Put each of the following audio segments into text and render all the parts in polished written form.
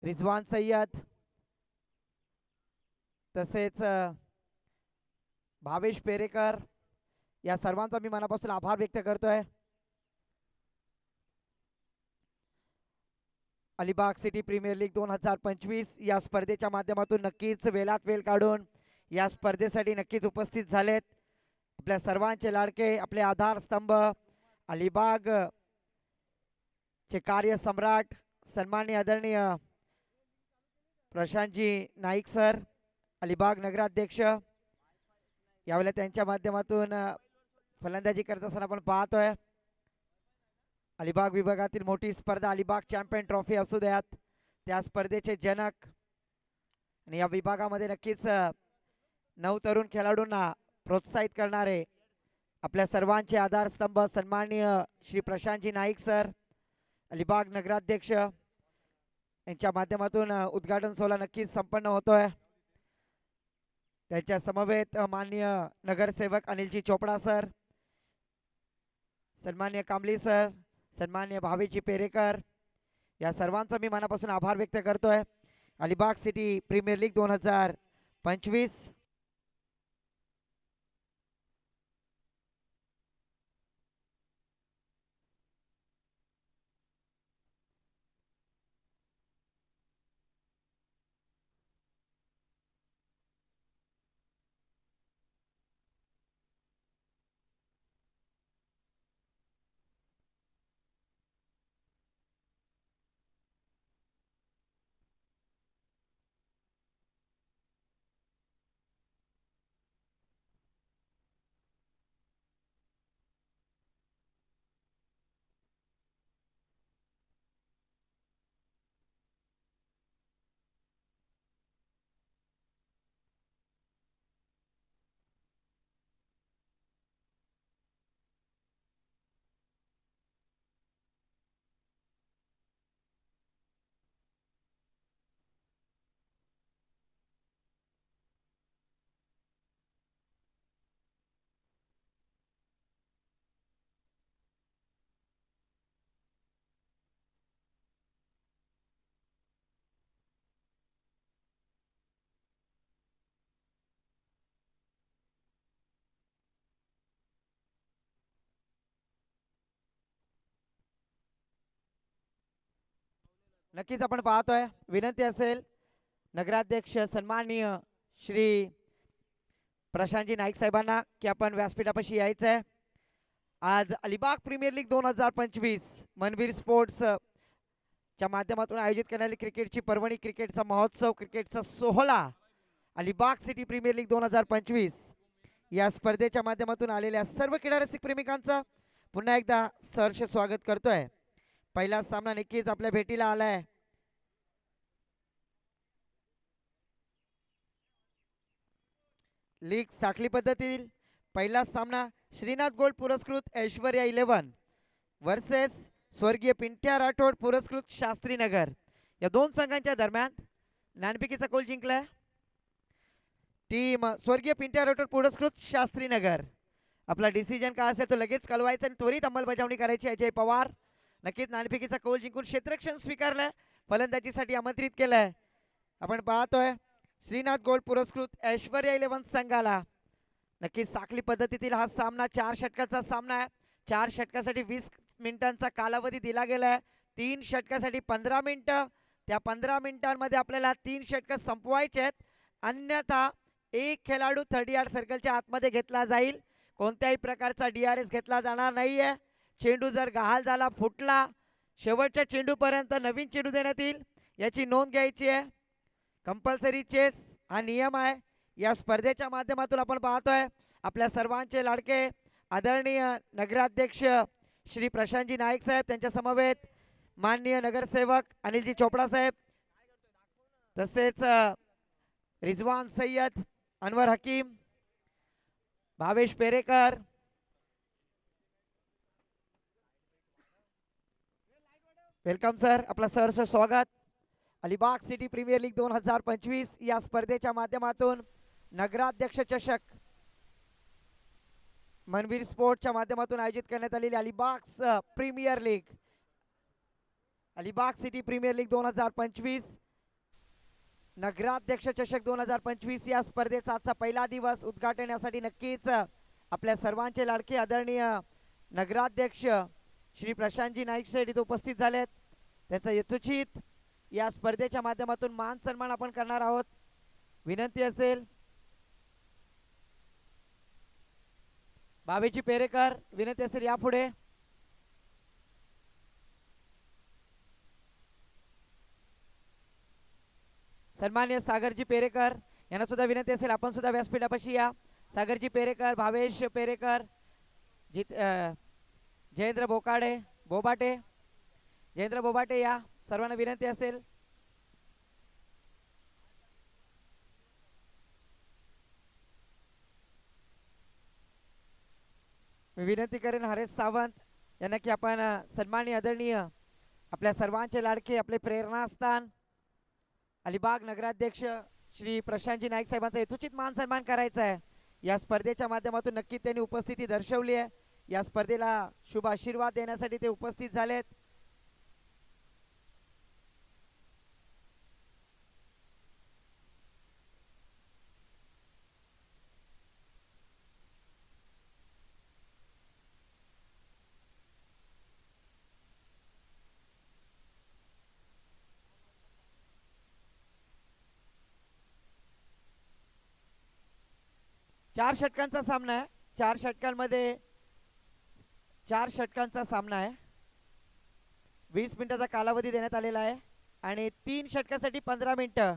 रिजवान सय्यद तसेच भावेश पेरेकर या सर्वांचा मी मनापासून आभार व्यक्त करतोय। अलिबाग सिटी प्रीमियर लीग 2025 या स्पर्धेच्या माध्यमातून नक्कीच वेलात वेल काढून या स्पर्धेसाठी नक्कीच उपस्थित झालेत आपल्या सर्वांचे लाडके आपले आधारस्तंभ अलिबाग चे कार्य सम्राट सन्माननीय आदरणीय प्रशांतजी नाईक सर अलिबाग नगराध्यक्ष यावेळेला त्यांच्या माध्यमातून फलंदाजी करत असताना आपण पाहतोय अलिबाग विभागातील मोठी स्पर्धा अलिबाग चॅम्पियन ट्रॉफी असू द्यात त्या स्पर्धेचे जनक आणि या विभागामध्ये नक्कीच नवतरुण खेळाडूंना प्रोत्साहित करणारे आपल्या सर्वांचे आधारस्तंभ सन्माननीय श्री प्रशांतजी नाईक सर अलिबाग नगराध्यक्ष यांच्या माध्यमातून उद्घाटन सोहळा नक्कीच संपन्न होतोय। त्यांच्या समवेत माननीय नगरसेवक अनिलजी चोपडा सर सन्माननीय कांबली सर सन्माननीय भावेजी पेरेकर या सर्वांचा मी मनापासून आभार व्यक्त करतोय। अलिबाग सिटी प्रीमियर लीग 2025 नक्कीच आपण पाहतोय विनंती असेल नगराध्यक्ष सन्माननीय श्री प्रशांतजी नाईक साहेबांना की आपण व्यासपीठापाशी यायचं आहे। आज Alibag premier league 2025 Manveer sports च्या माध्यमातून आयोजित करण्यात क्रिकेटची पर्वणी क्रिकेटचा महोत्सव क्रिकेटचा सोहळा अलिबाग सिटी प्रीमियर लीग 2025 या स्पर्धेच्या माध्यमातून आलेल्या सर्व क्रीडा रसिक प्रेमिकांचं पुन्हा एकदा सहर्ष स्वागत करतोय। पहिला सामना नक्कीच आपल्या भेटीला आलाय लीग साखळी पद्धतीतील पहिला सामना श्रीनाथ गोल्ड पुरस्कृत ऐश्वर्या 11 वर्सेस स्वर्गीय पिंट्या राठोड पुरस्कृत शास्त्रीनगर या दोन संघांच्या दरम्यान नाणेफेकीचा गोल जिंकलाय टीम स्वर्गीय पिंट्या राठोड पुरस्कृत शास्त्रीनगर। आपला डिसिजन काय असेल तो लगेच कळवायचा आणि त्वरित अंमलबजावणी करायची। अजय पवार नक्कीच नाणेफेकीचा कौल जिंकून क्षेत्ररक्षण स्वीकारलंय फलंदाजीसाठी आमंत्रित केलंय। आपण पाहतोय श्रीनाथ गोल्ड पुरस्कृत ऐश्वर्या 11 संघाला नक्कीच साखळी पद्धतीतील हा सामना 4 षटकाचा सामना आहे। 4 षटकासाठी 20 मिनिटांचा कालावधी दिला गेलाय 3 षटकासाठी 15 मिनिटं त्या 15 मिनिटांमध्ये आपल्याला 3 षटक संपवायचे आहेत अन्यथा एक खेळाडू 30 यार्ड सर्कलच्या आतमध्ये घेतला जाईल कोणत्याही प्रकारचा DRS घेतला जाणार नाहीये। चेंडू जर गहाल झाला फुटला शेवटच्या चेंडूपर्यंत नवीन चेंडू देण्यात येईल याची नोंद घ्यायची आहे। कंपल्सरी चेस हा नियम आहे। या स्पर्धेच्या माध्यमातून आपण पाहतोय आपल्या सर्वांचे लाडके आदरणीय नगराध्यक्ष श्री प्रशांतजी नाईक साहेब त्यांच्या समवेत माननीय नगरसेवक अनिलजी चोपडा साहेब तसेच रिजवान सय्यद अनवर हकीम भावेश पेरेकर वेलकम सर आपला सहर्ष स्वागत। अलिबाग सिटी प्रीमियर लीग 2025 या स्पर्धेच्या माध्यमातून नगराध्यक्ष चषक मनवीर स्पोर्ट्सच्या माध्यमातून आयोजित करण्यात आलेली Alibag premier league Alibag city premier league 2025 नगराध्यक्ष चषक 2025 या स्पर्धेचा आजचा पहिला दिवस उद्घाटनासाठी नक्कीच आपल्या सर्वांचे लाडके आदरणीय नगराध्यक्ष श्री प्रशांतजी नाईक साहेब इथे उपस्थित झालेत. त्यांचा यथोचित या स्पर्धेच्या माध्यमातून मान सन्मान आपण करणार आहोत. विनंती असेल बाबेजी पेरेकर, विनंती असेल यापुढे. सन्मान्य सागरजी पेरेकर यांना सुद्धा विनंती असेल आपण सुद्धा व्यासपीठापाशी या. सागरजी पेरेकर, भावेश पेरेकर, जयेंद्र बोबाटे जयेंद्र बोबाटे या सर्वांना विनंती असेल. मी विनंती करेन हरेश सावंत यांना की आपण सन्माननीय आदरणीय आपल्या सर्वांचे लाडके आपले प्रेरणास्थान अलिबाग नगराध्यक्ष श्री प्रशांतजी नाईक साहेबांचा यथोचित मान सन्मान करायचा आहे. या स्पर्धेच्या माध्यमातून नक्की त्यांनी उपस्थिती दर्शवली आहे. या स्पर्धेला शुभ आशीर्वाद देण्यासाठी ते उपस्थित झालेत. चार षटकांचा सामना आहे. चार षटकांचा सामना आहे. 20 मिनिटाचा कालावधी देण्यात आलेला आहे आणि 3 षटकासाठी 15 मिनिटं.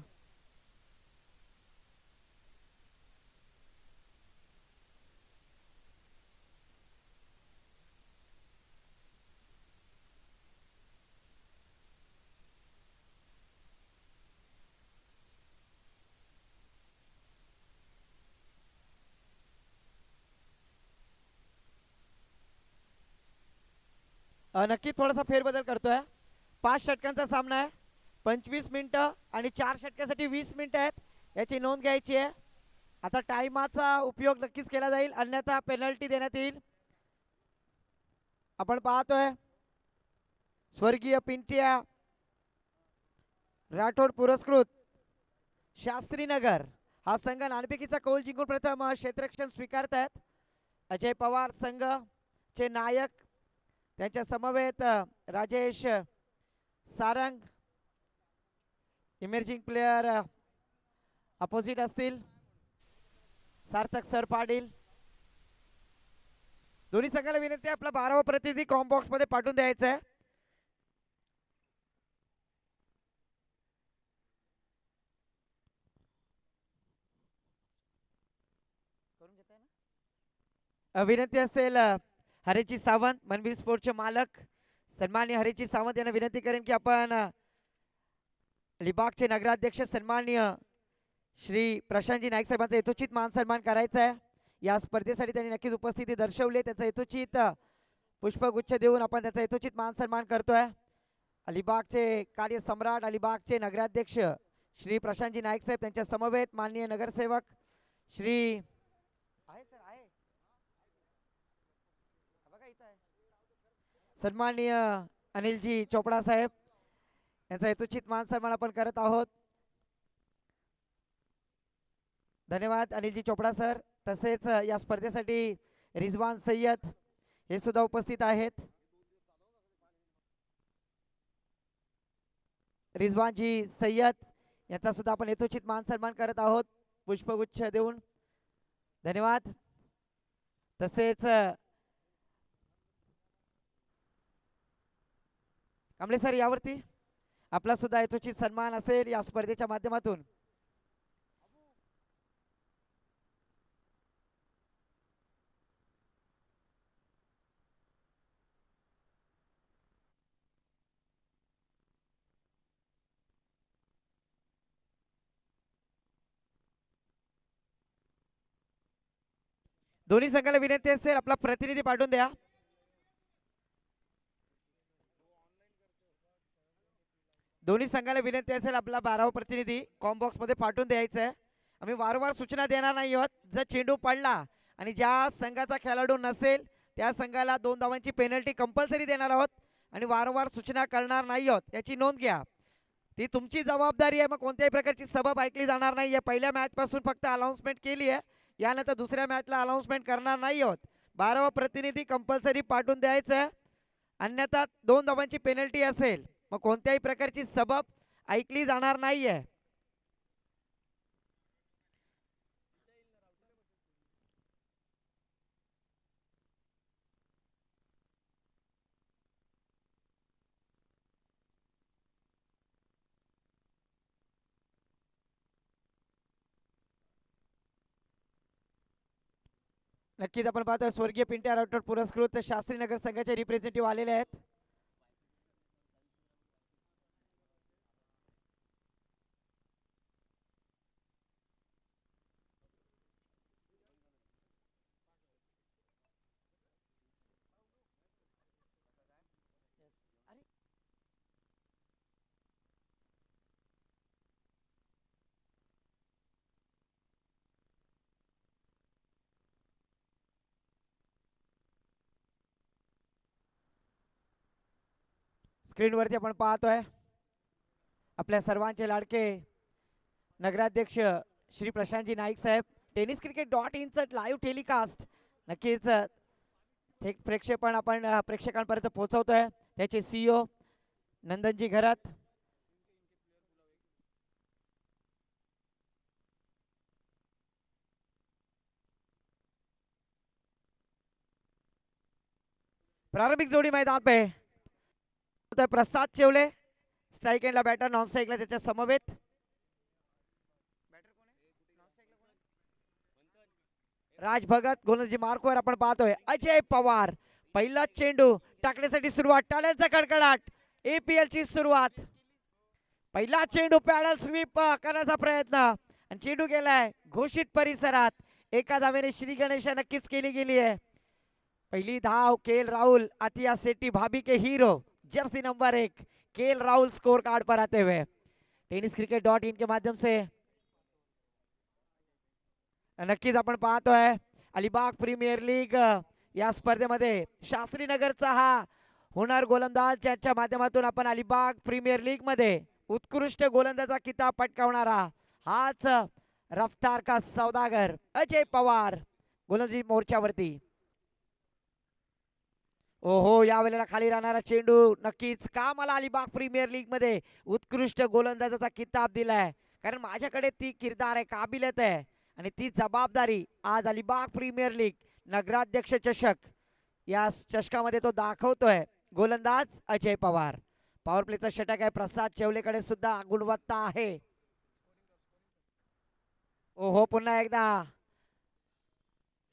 नक्की थोडासा फेरबदल करतोय. 5 षटकांचा सामना आहे. 25 मिनिटं आणि 4 षटकासाठी 20 मिनिटं आहेत. याची नोंद घ्यायची आहे. आता टाइमाचा उपयोग नक्कीच केला जाईल, अन्यथा पेनल्टी देण्यात येईल. आपण पाहतोय स्वर्गीय पिंट्या राठोड पुरस्कृत शास्त्रीनगर हा संघ नाणेफेकीचा कौल जिंकून प्रथम क्षेत्ररक्षण स्वीकारत आहेत. अजय पवार संघ नायक, त्यांच्या समवेत Rajesh Sarang emerging player opposite असतील. सार्थक सर पाटील. दोन्ही संघाला विनंती आहे आपला 12वा प्रतिनिधी कॉम बॉक्स मध्ये पाठवून द्यायचा आहे. विनंती असेल हरेची सावंत मनवीर स्पोर्टचे मालक सन्माननीय हरेची सावंत यांना विनंती करेन की आपण अलिबागचे नगराध्यक्ष सन्माननीय श्री प्रशांतजी नाईक साहेबांचा यथोचित मान सन्मान करायचा आहे. या स्पर्धेसाठी त्यांनी नक्कीच उपस्थिती दर्शवली. त्यांचा यथोचित पुष्पगुच्छ देऊन आपण त्यांचा यथोचित मान सन्मान करतोय. अलिबागचे कार्यसम्राट अलिबागचे नगराध्यक्ष श्री प्रशांतजी नाईक साहेब, त्यांच्या समवेत माननीय नगरसेवक श्री सन्माननीय अनिलजी चोपडा साहेब यांचा यथोचित मान सन्मान आपण करत आहोत. धन्यवाद अनिलजी चोपडा सर. तसेच या स्पर्धेसाठी रिजवान सय्यद हे सुद्धा उपस्थित आहेत. रिजवानजी सय्यद यांचा सुद्धा आपण यथोचित मान सन्मान करत आहोत पुष्पगुच्छ देऊन. धन्यवाद. तसेच कांबळे सर यावरती आपला सुद्धा यथोचित सन्मान असेल या स्पर्धेच्या माध्यमातून. दोन्ही संघाला विनंती असेल आपला प्रतिनिधी पाठवून द्या. दोन्ही संघाला विनंती असेल आपला 12वा प्रतिनिधी कॉम बॉक्स मध्ये पाठवून द्यायचा आहे. आम्ही वारंवार सूचना देणार नाही आहोत. जर चेंडू पडला आणि ज्या संघाचा खेळाडू नसेल त्या संघाला 2 धावांची पेनल्टी कंपल्सरी देणार आहोत आणि वारंवार सूचना करणार नाही आहोत, याची नोंद घ्या. ती तुमची जबाबदारी आहे. मग कोणत्याही प्रकारची सबब ऐकली जाणार नाहीये. पहिल्या मॅच पासून फक्त अनाउन्समेंट केली आहे. यानंतर दुसऱ्या मॅचला अनाउन्समेंट करणार नाही आहोत. 12वा प्रतिनिधी कंपल्सरी पाठवून द्यायचं आहे. अन्यथा 2 धावांची पेनल्टी असेल. मग कोणत्याही प्रकारची सबब ऐकली जाणार नाहीये. नक्कीच आपण पाहतोय स्वर्गीय पिंट्या राठोड पुरस्कृत शास्त्रीनगर संघाचे रिप्रेझेंटेटिव्ह आलेले आहेत. स्क्रीनवरती आपण पाहतोय आपल्या सर्वांचे लाडके नगराध्यक्ष श्री प्रशांतजी नाईक साहेब. टेनिस क्रिकेट .inचं लाईव्ह टेलिकास्ट नक्कीच थेट प्रेक्षेपण आपण प्रेक्षकांपर्यंत पोहोचवतोय. त्याचे CEO नंदनजी घरात. प्रारंभिक जोडी मैदान पे प्रसाद चेवले स्ट्राइक एंडला बॅटर, नॉन स्ट्राइकला त्याच्या समवेत राज भगत. गोलंदाजी मार्कवर आपण पाहतोय अजय पवार. पहिला चेंडू टाकण्यासाठी सुरुवात, टाळ्यांचा कडकडाट. APL ची सुरुवात. पहिला चेंडू पॅडल स्वीप करण्याचा प्रयत्न आणि चेंडू गेलाय घोषित परिसरात. एका धावेने श्री गणेशा नक्कीच केली गेली आहे. पहली धाव केएल राहुल, आतिया सेट्टी भाभी के hero, jersey number 1 KL Rahul score card पर आते हुए. टेनिस क्रिकेट .in के माध्यम से नक्कीच आपण पाहतोय अलिबाग प्रीमियर लीग या स्पर्धेमध्ये शास्त्रीनगरचा हा होणार गोलंदाज, ज्याच्या माध्यमातून आपण अलिबाग प्रीमियर लीग मध्ये उत्कृष्ट गोलंदाजा किताब पटकावणारा हाच रफ्तार का सौदागर अजय पवार गोलंदाजी मोर्चावरती. ओहो, यावेळेला खाली राहणारा चेंडू नक्कीच का मला अलिबाग प्रीमियर लीग मध्ये उत्कृष्ट गोलंदाजाचा किताब दिलाय, कारण माझ्याकडे ती किरदार आहे, काबिलियत आहे आणि ती जबाबदारी आज अलिबाग प्रीमियर लीग नगराध्यक्ष चषक या चषकामध्ये तो दाखवतोय. गोलंदाज अजय पवार. पॉवर प्लेचा षटक आहे. प्रसाद चेवलेकडे सुद्धा गुणवत्ता आहे. ओहो, पुन्हा एकदा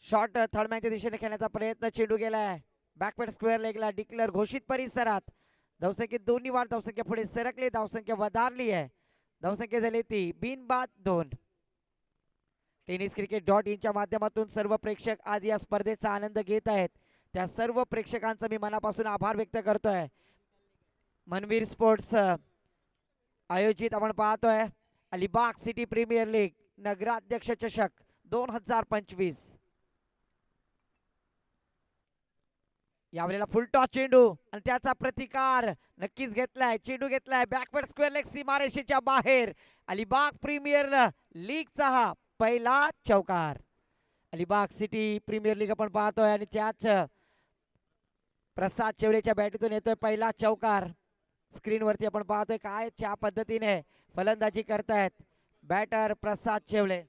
शॉट थर्ड मॅनच्या दिशेने खेळण्याचा प्रयत्न. चेंडू गेलाय बॅकवर्ड स्क्वेअर लेगला. डिक्लेअर घोषित परिसरात. धावसंख्येत 2 वाढ, धावसंख्या पुढे सरकली, धावसंख्या वधारली आहे. धावसंख्या झाली ती बिनबाद 2. टेनिस क्रिकेट .inच्या माध्यमातून सर्व प्रेक्षक आज या स्पर्धेचा आनंद घेत आहेत. त्या सर्व प्रेक्षकांचा मी मनापासून आभार व्यक्त करतोय. मनवीर स्पोर्ट्स आयोजित आपण पाहतोय अलिबाग सिटी प्रीमियर लीग नगराध्यक्ष चषक 2025. यावेळेला फुलटॉस चेंडू आणि त्याचा प्रतिकार नक्कीच घेतलाय. चेंडू घेतलाय बॅकवर्ड स्क्वेअर लेग सीमारेषेच्या बाहेर. अलिबाग प्रीमियर लीगचा हा पहिला चौकार. अलिबाग सिटी प्रीमियर लीग आपण पाहतोय आणि त्याच प्रसाद चेवलेच्या बॅटीतून येतोय पहिला चौकार. स्क्रीनवरती आपण पाहतोय काय च्या पद्धतीने फलंदाजी करतायत बॅटर प्रसाद चेवले.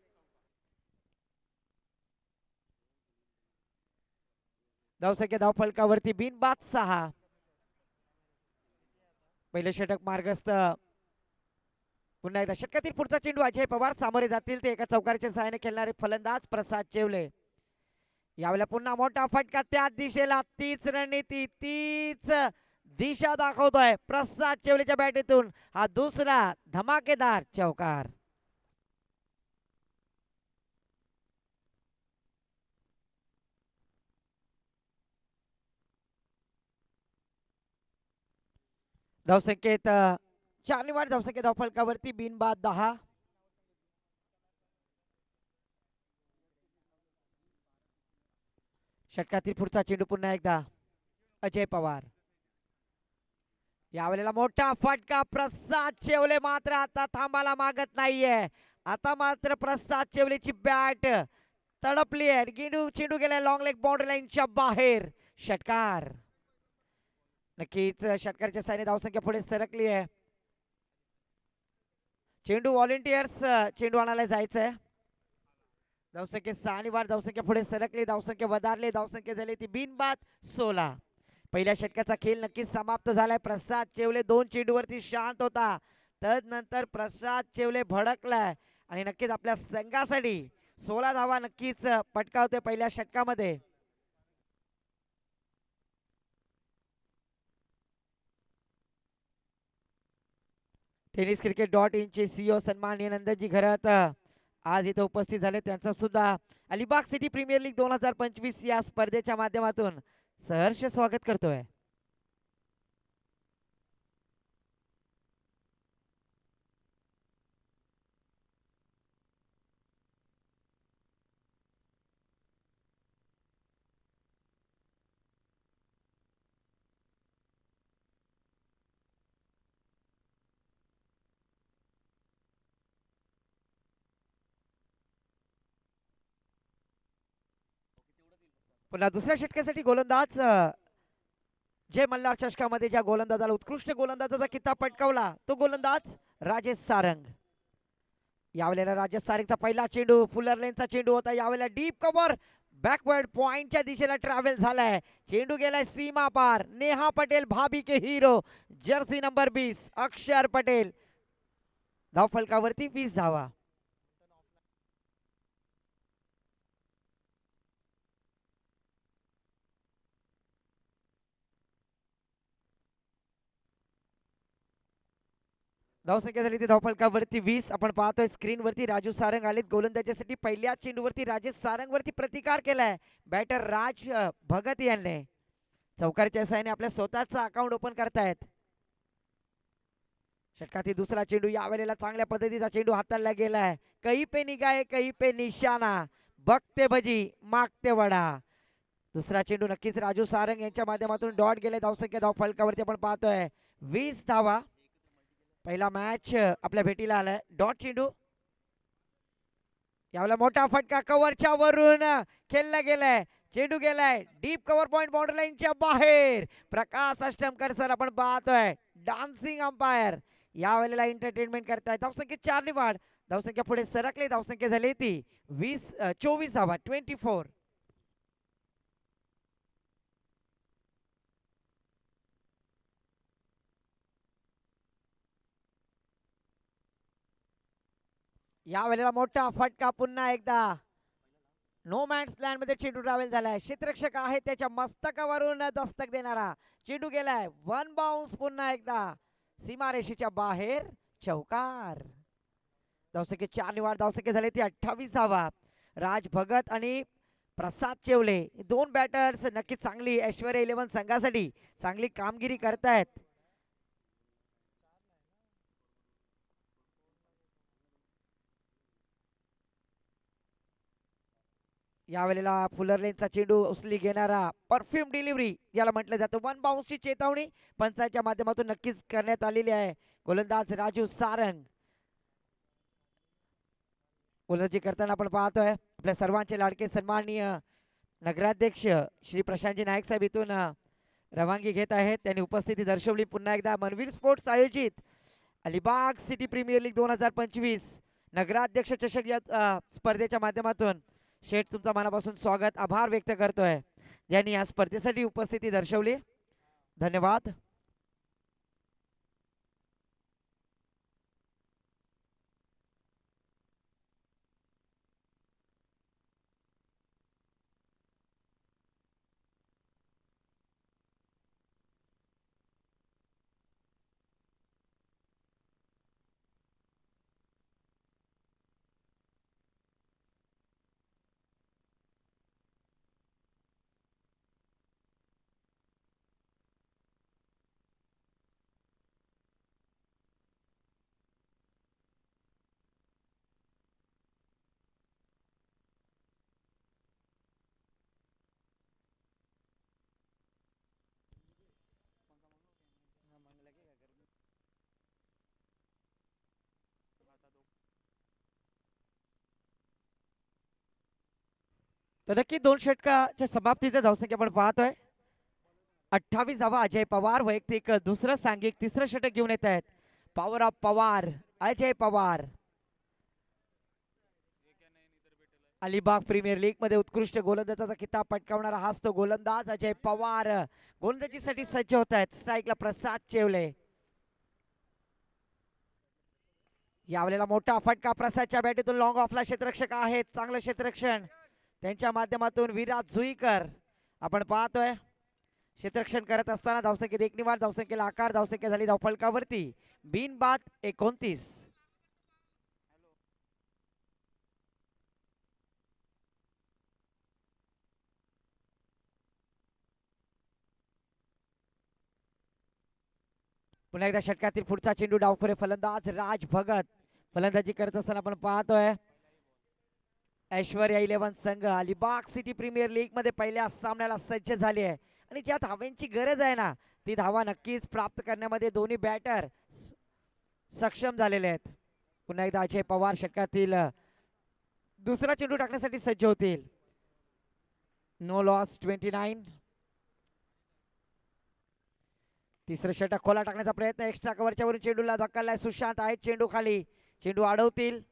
धावसंख्या धावफलकावरती बिनबाद 6. पहिले षटक मार्गस्थ. पुन्हा एकदा षटकातील पुढचा चेंडू अजय पवार सामोरे जातील ते एका चौकाराच्या सहाय्याने खेळणारे फलंदाज प्रसाद चेवले. यावेळेला पुन्हा मोठा फटका त्याच दिशेला. तीच रणनीती, तीच दिशा दाखवतोय प्रसाद चेवलेच्या बॅटीतून हा दुसरा धमाकेदार चौकार. धावसंख्येत 4 वाढ, धावसंख्या धावफलकावरती बिनबाद 10. षटकातील पुढचा चेंडू पुन्हा एकदा अजय पवार. यावेळेला मोठा फटका प्रसाद चेवले मात्र आता थांबायला मागत नाहीये. आता मात्र प्रसाद चेवलेची बॅट तडपली आहे. चेंडू गेलाय लॉंग लेग बाउंड्री लाईनच्या बाहेर. षटकार. नक्कीच षटकारच्या साईने धावसंख्या पुढे सरकली आहे. चेंडू व्हॉलेंटियर्स चेंडू आणायला जायचंय. धावसंख्या 6 आणि वाढ धावसंख्या पुढे सरकली. धावसंख्या वधारली. धावसंख्या झाली ती बिनबाद 16. पहिल्या षटकाचा खेळ नक्कीच समाप्त झालाय. प्रसाद चेवले 2 चेंडूवरती शांत होता. तदनंतर प्रसाद चेवले भडकलाय आणि नक्कीच आपल्या संघासाठी 16 धावा नक्कीच पटकावते पहिल्या षटकामध्ये. टेनिस चे सीईओ सन्माननीय नंदनजी घरात आज इथे उपस्थित झाले. त्यांचा सुद्धा अलिबाग सिटी प्रीमियर लीग 2025 या स्पर्धेच्या माध्यमातून सहर्ष स्वागत करतोय. पुन्हा दुसऱ्या षटकासाठी गोलंदाज जय मल्हार चषकामध्ये ज्या गोलंदाजाला उत्कृष्ट गोलंदाजाचा किताब पटकावला तो गोलंदाज राजेश सारंग. यावेळेला राजेश सारंगचा पहिला चेंडू फुलर लेनचा चेंडू होता. यावेळेला डीप कव्हर बॅकवर्ड पॉइंटच्या दिशेला ट्रॅव्हल झालाय. चेंडू गेलाय सीमा पार. नेहा पटेल भाभी के हिरो जर्सी नंबर 20 अक्षर पटेल. धावफलकावरती 20 धावा. धावसंख्या झाली ती धावफलकावरती 20. आपण पाहतोय स्क्रीन वरती राजू सारंग आलेत गोलंदाजीसाठी. पहिल्या चेंडूवरती राजेश सारंग वरती प्रतिकार केलाय बॅटर राज भगत यांनी. चौकारच्या साहाय्याने आपल्या स्वतःचा अकाउंट ओपन करतायत. षटकातील दुसरा चेंडू यावेळेला चांगल्या पद्धतीचा चेंडू हाताळला गेलाय. कही पे निगाहे कही पे निशाणा. बघते भजी मागते वडा. दुसरा चेंडू नक्कीच राजू सारंग यांच्या माध्यमातून डॉट गेले. धावसंख्या धावफलकावरती आपण पाहतोय 20 धावा. पहिला मॅच आपल्या भेटीला आलाय. डॉट चेंडू. यावेळेला मोठा फटका कव्हरच्या वरून खेळला गेलाय. चेंडू गेलाय डीप कव्हर पॉइंट बाउंड्री लाईनच्या बाहेर. प्रकाश अष्टमकर सर आपण पाहतोय डान्सिंग अंपायर यावेळेला एंटरटेनमेंट करताय. धावसंख्या 4 ने वाढ. धावसंख्या पुढे सरकली. धावसंख्या झाली ती 24 धावा 24. यावेळेला मोठा फटका पुन्हा एकदा नो मॅन्स लँड मध्ये चेंडू ट्रॅव्हल झालाय. क्षेत्ररक्षक आहे त्याच्या मस्तकावरून दस्तक देणारा चेंडू गेलाय. वन बाउन्स पुन्हा एकदा सीमारेषेच्या बाहेर. चौकार. धावसंख्या 4 निवाड. धावसंख्या झाली ती 28 धावा. राज भगत आणि प्रसाद चेवले दोन बॅटर्स नक्कीच चांगली ऐश्वर्या 11 संघासाठी चांगली कामगिरी करतायत. यावेळेला फुलर लेनचा चेंडू उचली घेणारा परफ्यूम डिलिव्हरी याला म्हटलं जातं. वन बाउन्सची चेतावणी पंचाच्या माध्यमातून नक्कीच करण्यात आलेली आहे. गोलंदाज राजू सारंग गोलंदाजी करताना आपण पाहतोय आपल्या सर्वांचे लाडके सन्माननीय नगराध्यक्ष श्री प्रशांतजी नाईक साहेब इथून रवानगी घेत आहेत. त्यांनी उपस्थिती दर्शवली. पुन्हा एकदा मनवीर स्पोर्ट्स आयोजित अलिबाग सिटी प्रीमियर लीग 2025 नगराध्यक्ष चषक या स्पर्धेच्या माध्यमातून शेठ तुमचा मनापासून स्वागत आभार व्यक्त करतोय ज्यांनी या स्पर्धेसाठी उपस्थिती दर्शवली. धन्यवाद. तर नक्की 2 षटकाच्या समाप्तीचा धावसंख्या आपण पाहतोय 28 धावा अजय पवार वैयक्तिक दुसरं सांघिक तिसरं षटक घेऊन येत आहेत. Power of Pawar Ajay Pawar. Alibag premier league मध्ये उत्कृष्ट गोलंदाजाचा किताब पटकावणारा हाच तो गोलंदाज अजय पवार गोलंदाजीसाठी सज्ज होत आहेत. स्ट्राईकला प्रसाद चेवले. यावेळेला मोठा फटका प्रसादच्या बॅटीतून लॉंग ऑफला क्षेत्ररक्षक आहेत. चांगलं क्षेत्ररक्षण त्यांच्या माध्यमातून विराज जुईकर आपण पाहतोय. क्षेत्ररक्षण करत असताना धावसंख्येत एक निवार धावसंख्येला आकार धावसंख्या झाली धावफलकावरती बिनबाद 29. पुन्हा एकदा षटकातील पुढचा चेंडू डावखोरे फलंदाज राज भगत फलंदाजी करत असताना आपण पाहतोय. ऐश्वर्या 11 संघ अलिबाग सिटी प्रीमियर लीग मध्ये पहिल्या सामन्याला सज्ज झाली आहे आणि ज्या धावांची गरज आहे ना ती धावा नक्कीच प्राप्त करण्यामध्ये दोन्ही बॅटर सक्षम झालेले आहेत. पुन्हा एकदा अजय पवार षटकातील दुसरा चेंडू टाकण्यासाठी सज्ज होतील. No loss 29. तिसरं षटक खोला टाकण्याचा प्रयत्न एक्स्ट्रा कव्हरच्या वरून चेंडूला धक्कालाय सुशांत आहेत चेंडू खाली चेंडू अडवतील.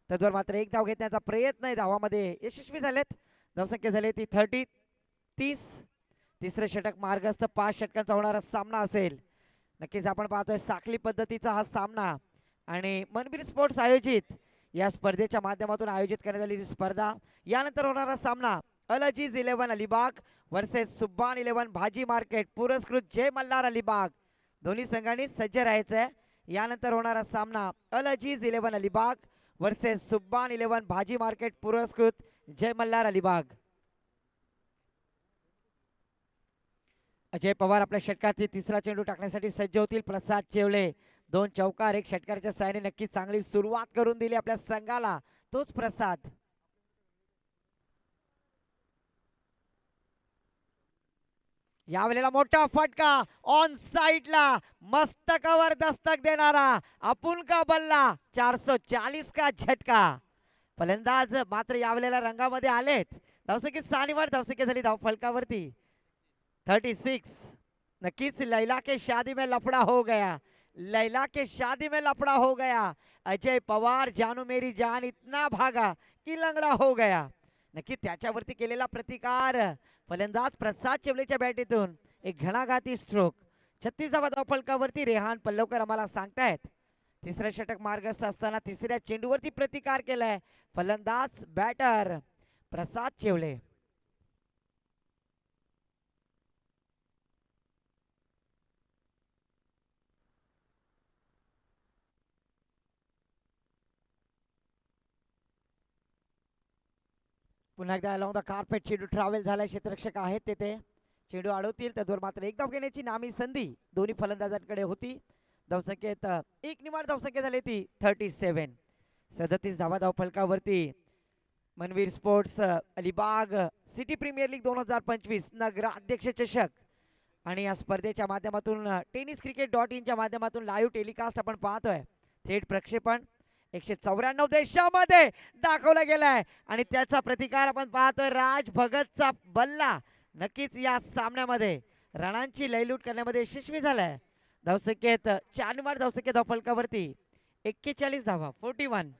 तद्वर मात्र एक धाव घेण्याचा प्रयत्न आहे धावामध्ये यशस्वी झालेत. धावसंख्या झाली ती 30. तिसरं षटक मार्गस्थ 5 षटकांचा होणारा सामना असेल. नक्कीच आपण पाहतोय साखली पद्धतीचा हा सामना आणि मनबीर स्पोर्ट्स आयोजित या स्पर्धेच्या माध्यमातून आयोजित करण्यात आलेली स्पर्धा. यानंतर होणारा सामना अल अजीज 11 अलिबाग वर्सेस सुब्बान 11 भाजी मार्केट पुरस्कृत जय मल्हार अलिबाग. दोन्ही संघांनी सज्ज राहायचंय. यानंतर होणारा सामना अल अजीज 11 अलिबाग वर्सेस सुब्बान 11 भाजी मार्केट पुरस्कृत जय मल्हार अलिबाग. अजय पवार आपल्या षटकातील तिसरा चेंडू टाकण्यासाठी सज्ज होतील. प्रसाद चेवले 2 चौकार 1 षटकाच्या साहाय्याने नक्कीच चांगली सुरुवात करून दिली आपल्या संघाला. तोच प्रसाद. यावेळेला मोठा फटका ऑन साइडला मस्तकावर दस्तक देणारा अपुन का बल्ला 440 का झटका. फलंदाज मात्र यावेळेला रंगामध्ये आलेत. धावसंख्येत 6 निवार धावसंख्या झाली धाव फलकावरती 36. नक्कीच लैला के शादी में लफड़ा हो गया. लैला के शादी में लफड़ा हो गया. अजय पवार जानू मेरी जान इतना भागा की लंगड़ा हो गया. नक्की त्याच्यावरती केलेला प्रतिकार फलंदाज प्रसाद चेवलेच्या बॅटीतून एक घणाघाती स्ट्रोक 36व्या धावफलकावरती रेहान पल्लवकर आम्हाला सांगतायत. तिसरं षटक मार्गस्थ असताना तिसऱ्या चेंडूवरती प्रतिकार केलाय फलंदाज बॅटर प्रसाद चेवले. पुन्हा एकदा अलॉंग द कार्पेट चेंडू ट्रॅव्हल झालाय. क्षेत्ररक्षक आहेत तेथे चेंडू अडवतील. त्यावर मात्र एक धाव घेण्याची नामी संधी दोन्ही फलंदाजांकडे होती. धावसंख्येत एक निवाड धावसंख्या झाली ती 37. 37 धावा धाव फलकावरती Manveer sports Alibag city premier league 2025 नगराध्यक्ष चषक आणि या स्पर्धेच्या माध्यमातून टेनिस क्रिकेट .in च्या माध्यमातून लाईव्ह टेलिकास्ट आपण पाहतोय. थेट प्रक्षेपण 194 देशामध्ये दाखवला गेलाय आणि त्याचा प्रतिकार आपण पाहतोय राज भगतचा बल्ला नक्कीच या सामन्यामध्ये रणांची लयलूट करण्यामध्ये यशस्वी झालाय. धावसंख्येत 4 निवाड धावसंख्या धाव फलकावरती 41 धावा 41.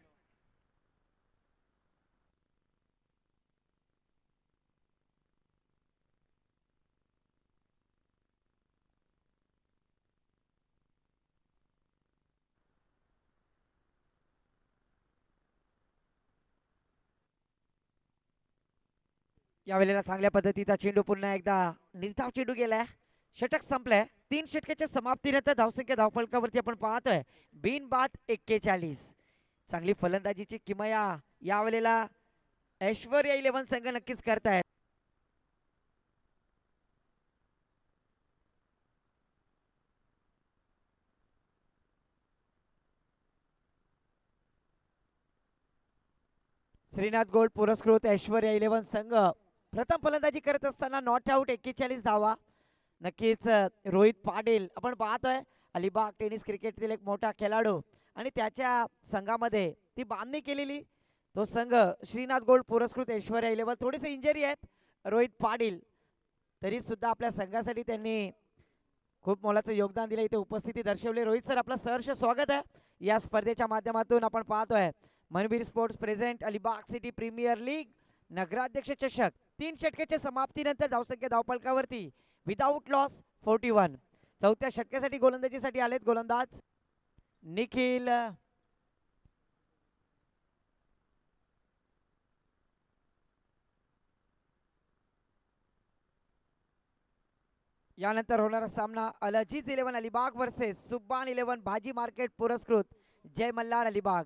यावेळेला चांगल्या पद्धतीचा चेंडू पुन्हा एकदा निर्धाव चेंडू गेलाय. षटक संपलंय. 3 षटकाच्या समाप्तीनंतर धावसंख्या धावफलकावरती आपण पाहतोय बिनबाद 41. चांगली फलंदाजीची किमया यावेळेला ऐश्वर्या 11 संघ नक्कीच करतायत. श्रीनाथ गोल्ड पुरस्कृत ऐश्वर्या 11 संघ प्रथम फलंदाजी करत असताना नॉट आउट 41 धावा. नक्कीच रोहित पाटील आपण पाहतोय अलिबाग टेनिस क्रिकेटतील एक मोठा खेळाडू आणि त्याच्या संघामध्ये ती बांधणी केलेली तो संघ श्रीनाथ गोल्ड पुरस्कृत ऐश्वर्या 11 थोडेसे इंजरी आहेत रोहित पाटील, तरी सुद्धा आपल्या संघासाठी त्यांनी खूप मोलाचं योगदान दिलं, इथे उपस्थिती दर्शवली. रोहित सर आपलं सहर्ष स्वागत आहे या स्पर्धेच्या माध्यमातून. आपण पाहतोय Manveer sports present Alibag city premier league नगराध्यक्ष चषक 3 षटकाच्या समाप्तीनंतर धावसंख्या धावफलकावरती विदाऊट लॉस 41. चौथ्या षटकासाठी गोलंदाजीसाठी आलेत गोलंदाज निखिल, यानंतर होणारा सामना अलजीज 11 अलिबाग वर्सेस सुब्बान 11 भाजी मार्केट पुरस्कृत जय मल्हार अलिबाग.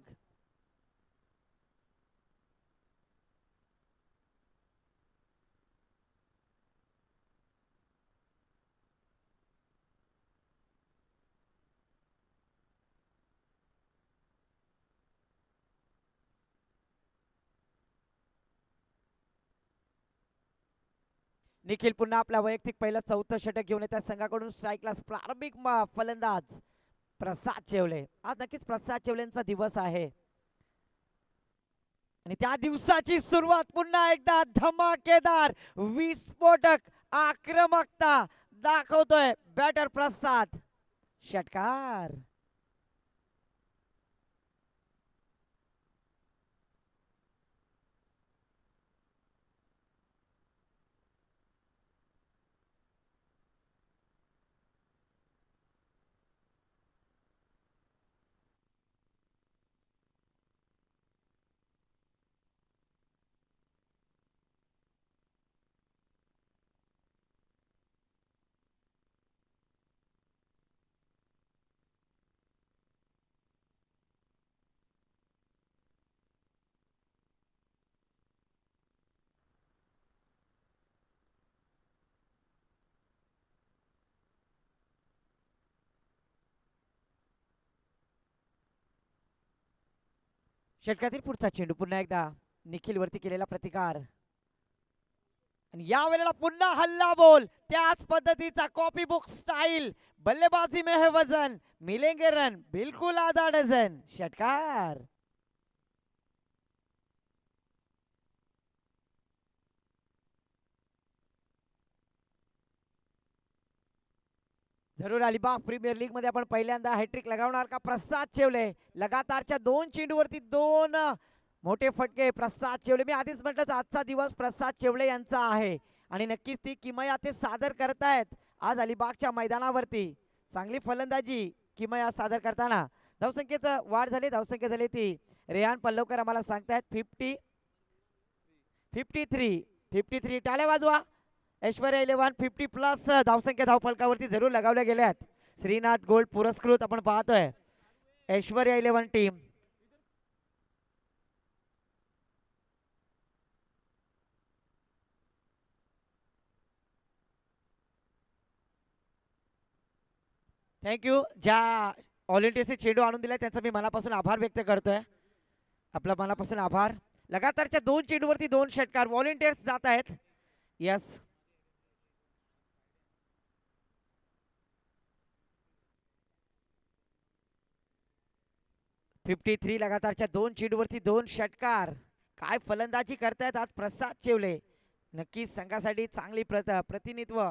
निखिल पुन्हा आपला वैयक्तिक पहिला चौथं षटक घेऊन येतात संघाकडून. स्ट्राईकला प्रारंभिक फलंदाज प्रसाद चेवले. आज नक्कीच प्रसाद चेवलेंचा दिवस आहे आणि त्या दिवसाची सुरुवात पुन्हा एकदा धमाकेदार विस्फोटक आक्रमकता दाखवतोय बॅटर प्रसाद. षटकार षटकातील पुढचा चेंडू पुन्हा एकदा निखिल वरती केलेला प्रतिकार आणि या वेळेला पुन्हा हल्ला बोल. त्याच पद्धतीचा कॉपी बुक स्टाईल बल्लेबाजी में है वजन मिलेंगे रन बिल्कुल आधा डझन. षटकार जरूर अलिबाग प्रीमियर लीग मध्ये आपण पहिल्यांदा हॅट्रिक लगावणार का प्रसाद चेवले. लगातारच्या 2 चेंडूवरती 2 मोठे फटके प्रसाद चेवले. मी आधीच म्हटलं आजचा दिवस प्रसाद चेवले यांचा आहे आणि नक्कीच ती किमया ते सादर करतायत आज अलिबागच्या मैदानावरती. चांगली फलंदाजी किमया सादर करताना. धावसंख्येत वाढ झाली, धावसंख्या झाली ती रेहान पल्लवकर आम्हाला सांगतायत 53. टाळ्या वाजवा. ऐश्वर्या 11 50 प्लस धावसंख्या धावफलकावरती जरूर लगावल्या गेल्यात. श्रीनाथ गोल्ड पुरस्कृत आपण पाहतोय ऐश्वर्या 11 टीम. थँक्यू. ज्या ऑलिंपिकचे चेंडू आणून दिलाय त्यांचा मी मनापासून आभार व्यक्त करतोय. आपला मनापासून आभार. लगातारच्या 2 चेंडूवरती 2 षटकार व्हॉलेंटियर्स जात आहेत. यस 53 लगातारच्या 2 चेंडूवरती 2 षटकार. काय फलंदाजी करतायत आज प्रसाद चेवले. नक्कीच संघासाठी चांगली प्रतिनिधित्व.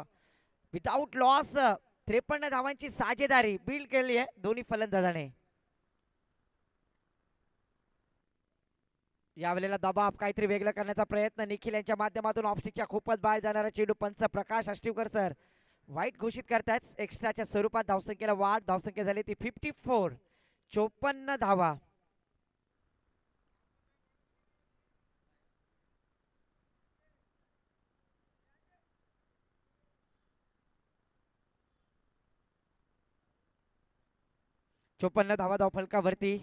विदाऊट लॉस 53 धावांची साजेदारी बिल्ड केली आहे दोन्ही फलंदाजाने. यावेळेला दबाव काहीतरी वेगळं करण्याचा प्रयत्न निखिल यांच्या माध्यमातून. ऑफस्टिकच्या खूपच बाहेर जाणारा चेंडू पंच प्रकाश आष्टीवकर सर वाईट घोषित करतायत. एक्स्ट्राच्या स्वरूपात धावसंख्येला वाढ. धावसंख्या झाली ती 54. 54 धावा. धावा धावफलकावरती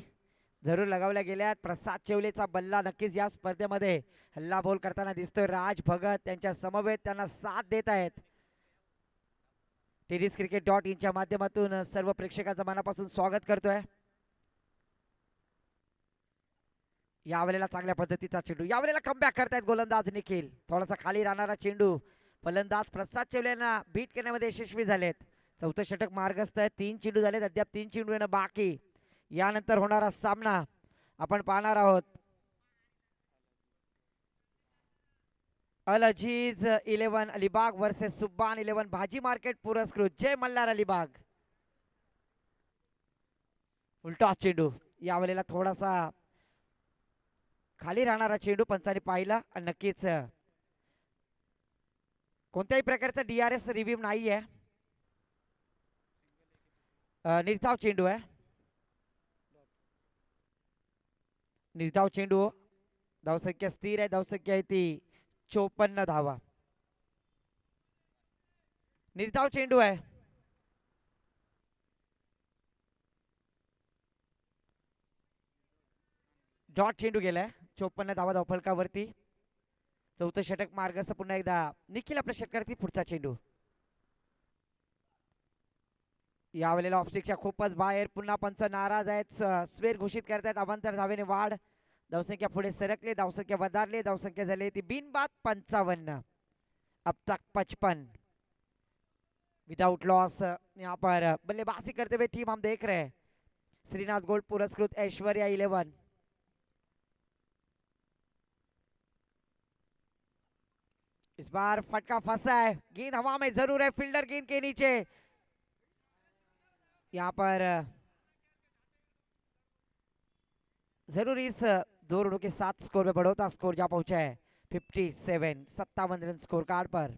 जरूर लगावल्या गेल्यात. प्रसाद चेवलेचा बल्ला नक्कीच या स्पर्धेमध्ये हल्ला बोल करताना दिसतोय. राज भगत त्यांच्या समवेत त्यांना साथ देत आहेत. TDScricket.in च्या माध्यमातून सर्व प्रेक्षकांचं मनापासून स्वागत करतोय. यावेळेला चांगल्या पद्धतीचा चेंडू. यावेळेला कमबॅक करतायत गोलंदाज निखिल. थोडासा खाली राहणारा चेंडू फलंदाज प्रसाद चेवलेंना बीट करण्यामध्ये यशस्वी झालेत. चौथं षटक मार्गस्थ आहे. 3 चेंडू झालेत, अद्याप 3 चेंडू येणं बाकी. यानंतर होणारा सामना आपण पाहणार आहोत अल अजीज 11 अलिबाग वर्सेस सुब्बान 11 भाजी मार्केट पुरस्कृत जय मल्हार अलिबाग. उलटा चेंडू यावेळेला थोडासा खाली राहणारा चेंडू पंचाने पाहिला आणि नक्कीच कोणत्याही प्रकारचा DRS रिव्ह्यू नाही आहे. निर्धाव चेंडू आहे. निर्धाव चेंडू. धावसंख्या स्थिर आहे. धावसंख्या आहे ती 54 धावा. निर्धाव चेंडू आहे. डॉट चेंडू गेलाय. 54 धावा धावफलकावरती. चौथं षटक मार्गस्थ पुन्हा एकदा निखिल आपल्या षटकावरती पुढचा चेंडू. यावेळेला ऑफस्टिकच्या खूपच बाहेर. पुन्हा पंच नाराज आहेत. स्वेर घोषित करतायत. अवांतर धावेने वाढ. धावसंख्या पुढे सरकले. धावसंख्या वधारली. धावसंख्या झाली ती बिनबाद 55. अब तक 55 विदाउट लॉस. यहाँ पर बल्लेबाजी करते हुए टीम हम देख रहे हैं. श्रीनाथ गोल्ड पुरस्कृत ऐश्वर्या 11. इस बार फटका फंसा है. गेंद हवा में जरूर है. फील्डर गेंद के नीचे. यहाँ पर जरूर इस 2 रनों के साथ स्कोर में बढ़ोतरा. स्कोर जा पहुंचा है 57. 57 रन स्कोर कार्ड पर.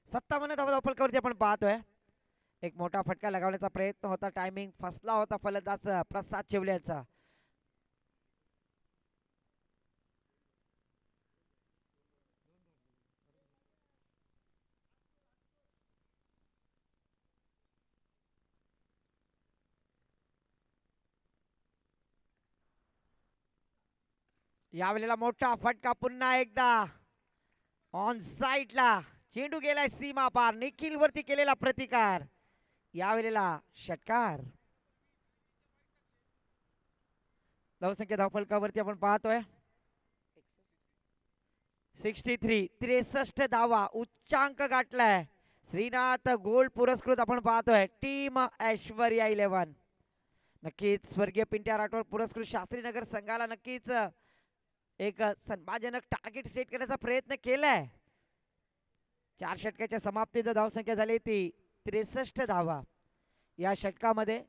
57 धावा धावफलकावरती आपण पाहतोय. एक मोठा फटका लगावण्याचा प्रयत्न होता. टायमिंग फसला होता फलंदाज प्रसाद चेवले यांचा. यावेळेला मोठा फटका पुन्हा एकदा ऑन साइडला. चेंडू गेलाय सीमा पार. निखिल वरती केलेला प्रतिकार. यावेळेला षटकार. धावसंख्या धावफलकावरती आपण पाहतोय 63. 63 धावा उच्चांक गाठलाय. श्रीनाथ गोल्ड पुरस्कृत आपण पाहतोय टीम ऐश्वर्या 11. नक्कीच स्वर्गीय पिंट्या राठोड पुरस्कृत शास्त्रीनगर संघाला नक्कीच एक सन्मानजनक टार्गेट सेट करण्याचा प्रयत्न केलाय. 4 षटकाच्या समाप्तीत धावसंख्या झाली ती 63 धावा. या षटकामध्ये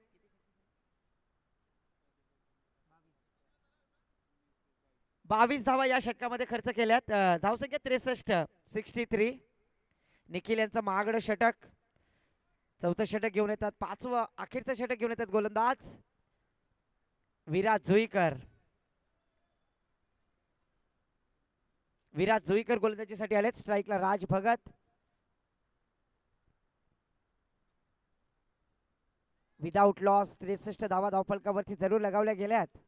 22 धावा या षटकामध्ये खर्च केल्यात. धावसंख्या 63. 63. निखिल यांचं महागडं षटक. चौथं षटक घेऊन येतात. 5वं अखेरचं षटक घेऊन येतात गोलंदाज विराज जुईकर. विराज जुईकर गोलंदाजीसाठी आलेत. स्ट्राईकला राज भगत. विदाउट लॉस 63 धावा धावफलकावरती जरूर लगावल्या गेल्यात.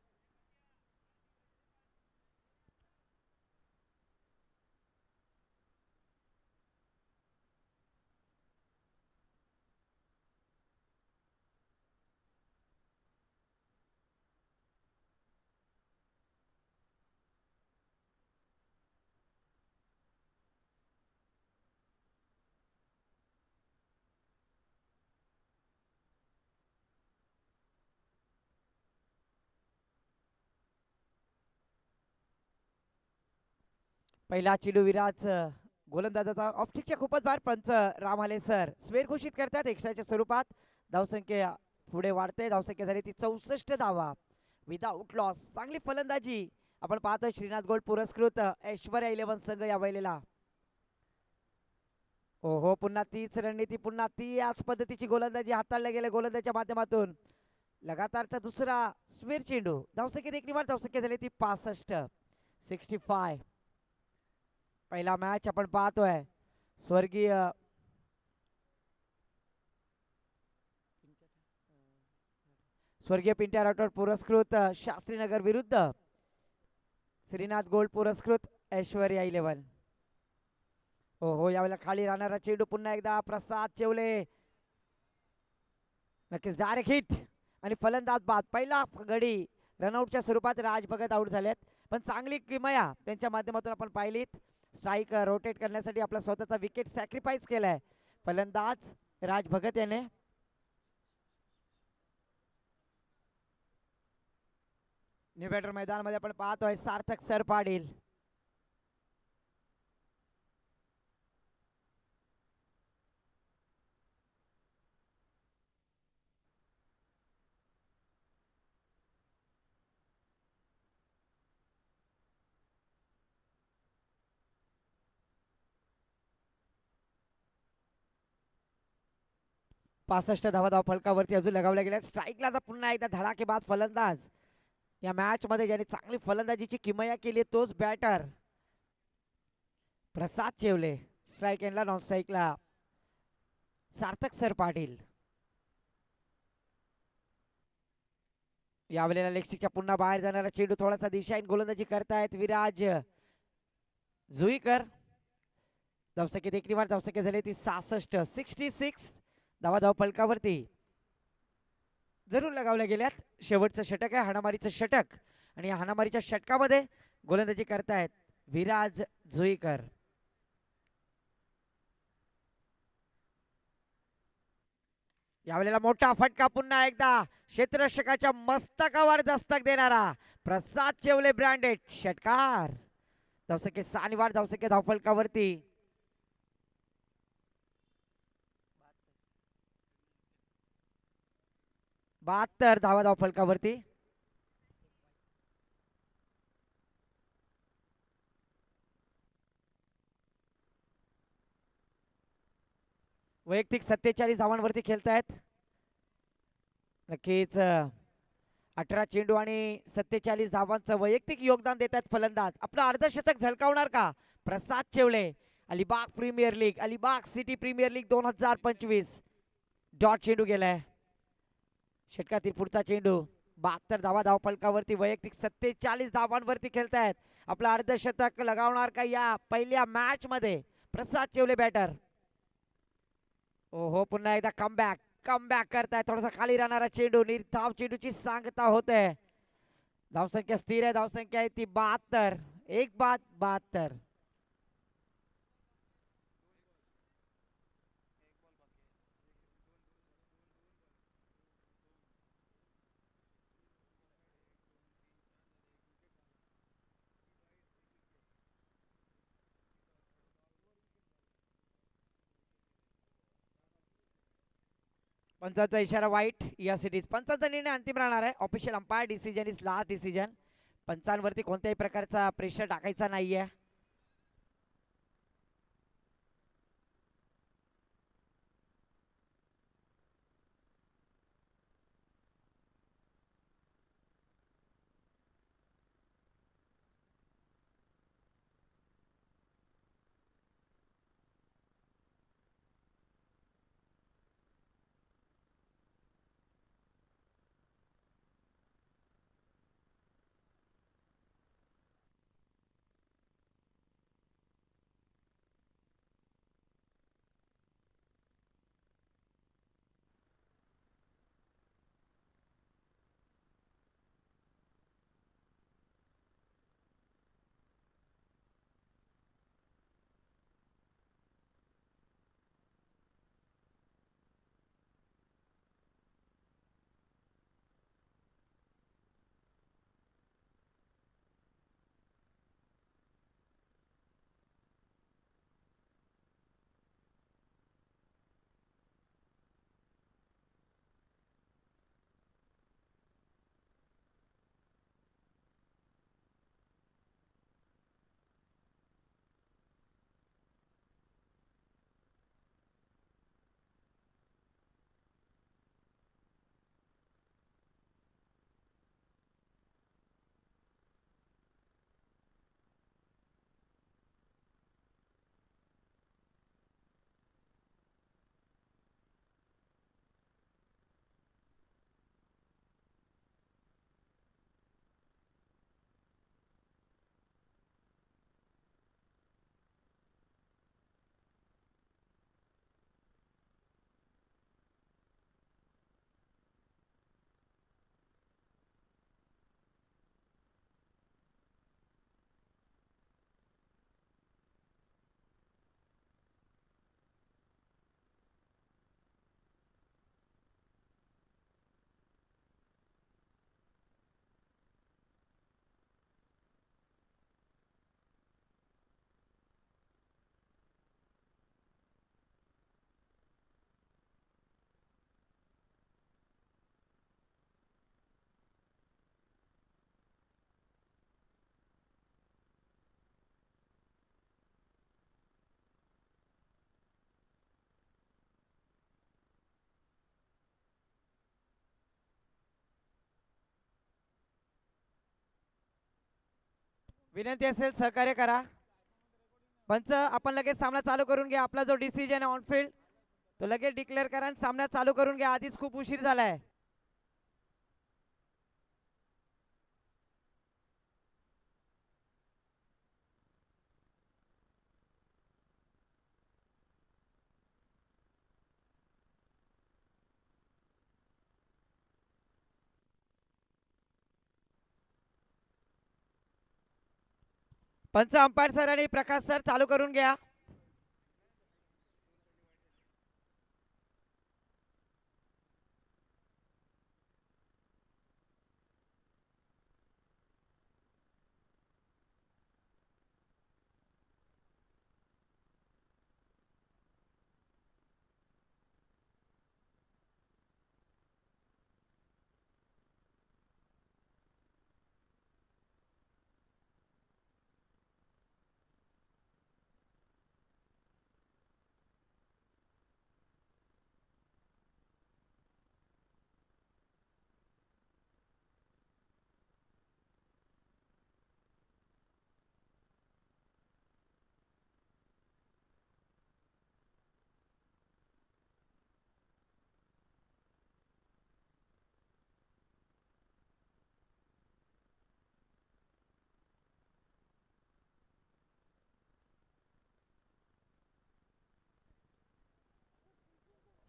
पहिला चेंडू विराज गोलंदाजाचा ऑफस्टिकच्या खूपच बाहेर. पंच रामाले सर स्वेर घोषित करतात एक्स्ट्राच्या स्वरूपात. धावसंख्या पुढे वाढते. धावसंख्या झाली ती 64 धावा विदाउट लॉस. चांगली फलंदाजी आपण पाहतोय श्रीनाथ गोल्ड पुरस्कृत ऐश्वर्या 11 संघ या वेळेला. ओहो पुन्हा तीच रणनीती. पुन्हा ती याच पद्धतीची गोलंदाजी हाताळल्या गेल्या गोलंदाजीच्या माध्यमातून. लगातारचा दुसरा स्वेर चेंडू. धावसंख्येत एक निवार. धावसंख्या झाली ती 65. 65. पहिला मॅच आपण पाहतोय स्वर्गीय पिंट्या राठोड पुरस्कृत शास्त्रीनगर विरुद्ध श्रीनाथ गोल्ड पुरस्कृत ऐश्वर्या 11. ओहो यावेळेला खाली राहणारा चेंडू. पुन्हा एकदा प्रसाद चेवले. नक्कीच डायरेक्ट हिट आणि फलंदाज बाद. पहिला गडी रनआउटच्या स्वरूपात राज भगत आउट झालेत. पण चांगली किमया त्यांच्या माध्यमातून आपण पाहिलीत. स्ट्राईक रोटेट करण्यासाठी आपला स्वतःचा विकेट सॅक्रिफाईस केलाय फलंदाज राज भगत याने. न्यू बॅटर मैदानामध्ये आपण पाहतोय सार्थक सर पाटील. 65 धावा फलकावरती अजून लगावल्या गेल्या. स्ट्राईकला पुन्हा एकदा धडाकेबाज फलंदाज या मॅच मध्ये ज्याने चांगली फलंदाजीची किमया केली तोच बॅटर प्रसाद चेवले. स्ट्राईक एंडला, नॉन स्ट्राईकला सार्थक सर पाटील. यावेळेला लेगस्टिकच्या पुन्हा बाहेर जाणारा चेंडू थोडासा दिशाहीन गोलंदाजी करतायत विराज जुईकर. धावसंख्येत एकरी वाढ, धावसंख्या झाली ती 66 धावा फलकावरती जरूर लगावल्या गेल्यात. शेवटचं षटक आहे, हाणामारीचं षटक, आणि या हाणामारीच्या षटकामध्ये गोलंदाजी करतायत विराज जुईकर. यावेळेला मोठा फटका, पुन्हा एकदा क्षेत्ररक्षकाच्या मस्तकावर दस्तक देणारा प्रसाद चेवले ब्रँडेड षटकार. धावसंख्येत 6 वाढ, धावसंख्या धावफलकावरती 72 धावा धावफलकावरती. वैयक्तिक 47 धावांवरती खेळतायत. नक्कीच 18 चेंडू आणि 47 धावांचं वैयक्तिक योगदान देत आहेत फलंदाज. आपलं अर्धशतक झळकावणार का Prasad Chevle? Alibag premier league, Alibag city premier league 2025 dot चेंडू गेलाय. षटकातील पुढचा चेंडू 72 धावा धावफलकावरती, वैयक्तिक 47 धावांवरती खेळतायत. आपलं अर्धशतक लगावणार का या पहिल्या मॅच मध्ये प्रसाद चेवले बॅटर? ओहो, पुन्हा एकदा कमबॅक करताय. थोडासा खाली राहणारा चेंडू, निर्धाव चेंडूची सांगता होते. धावसंख्या स्थिर आहे, धावसंख्या आहे ती 72, 1 बाद 72. पंचांचा इशारा वाईट या सिटीज. पंचांचा निर्णय अंतिम राहणार आहे. Official umpire decision is last decision. पंचांवरती कोणत्याही प्रकारचा प्रेशर टाकायचा नाहीये. विनंती असेल सहकार्य करा. पंच आपण लगेच सामना चालू करून घ्या. आपला जो डिसिजन आहे ऑनफिल्ड तो लगेच डिक्लेअर करा आणि सामना चालू करून घ्या. आधीच खूप उशीर झालाय. पंच अंपायर सर आणि प्रकाश सर चालू करून घ्या.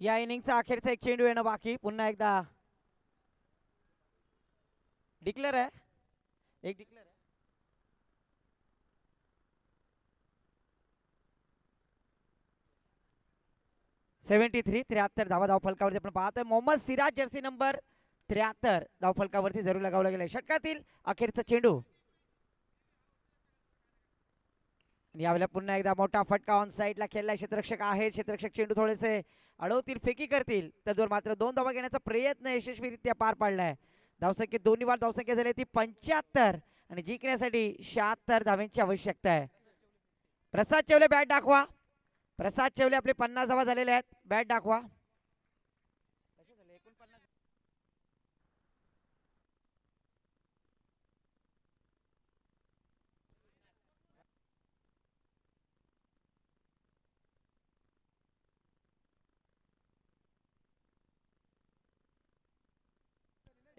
या इनिंगचा अखेरचा एक चेंडू येणं बाकी. पुन्हा एकदा डिक्लेअर आहे. एक डिक्लेअर आहे. 73 धावा धावफलकावरती आपण पाहतोय. मोहम्मद सिराज जर्सी नंबर 73 धावफलकावरती जरूर लगावला गेलाय. षटकातील अखेरचा चेंडू. यावेळेला पुन्हा एकदा मोठा फटका ऑन साईडला खेळला. क्षेत्ररक्षक आहे. क्षेत्ररक्षक चेंडू थोडेसे अडवतील, फेकी करतील. त्यावर मात्र 2 धावा घेण्याचा प्रयत्न यशस्वीरित्या पार पाडलाय. धावसंख्येत दोन्ही वार धावसंख्या झाली ती 75 आणि जिंकण्यासाठी 76 धाव्यांची आवश्यकता आहे. प्रसाद चेवले बॅट दाखवा. प्रसाद चेवले आपले 50 धावा झालेले आहेत. बॅट दाखवा.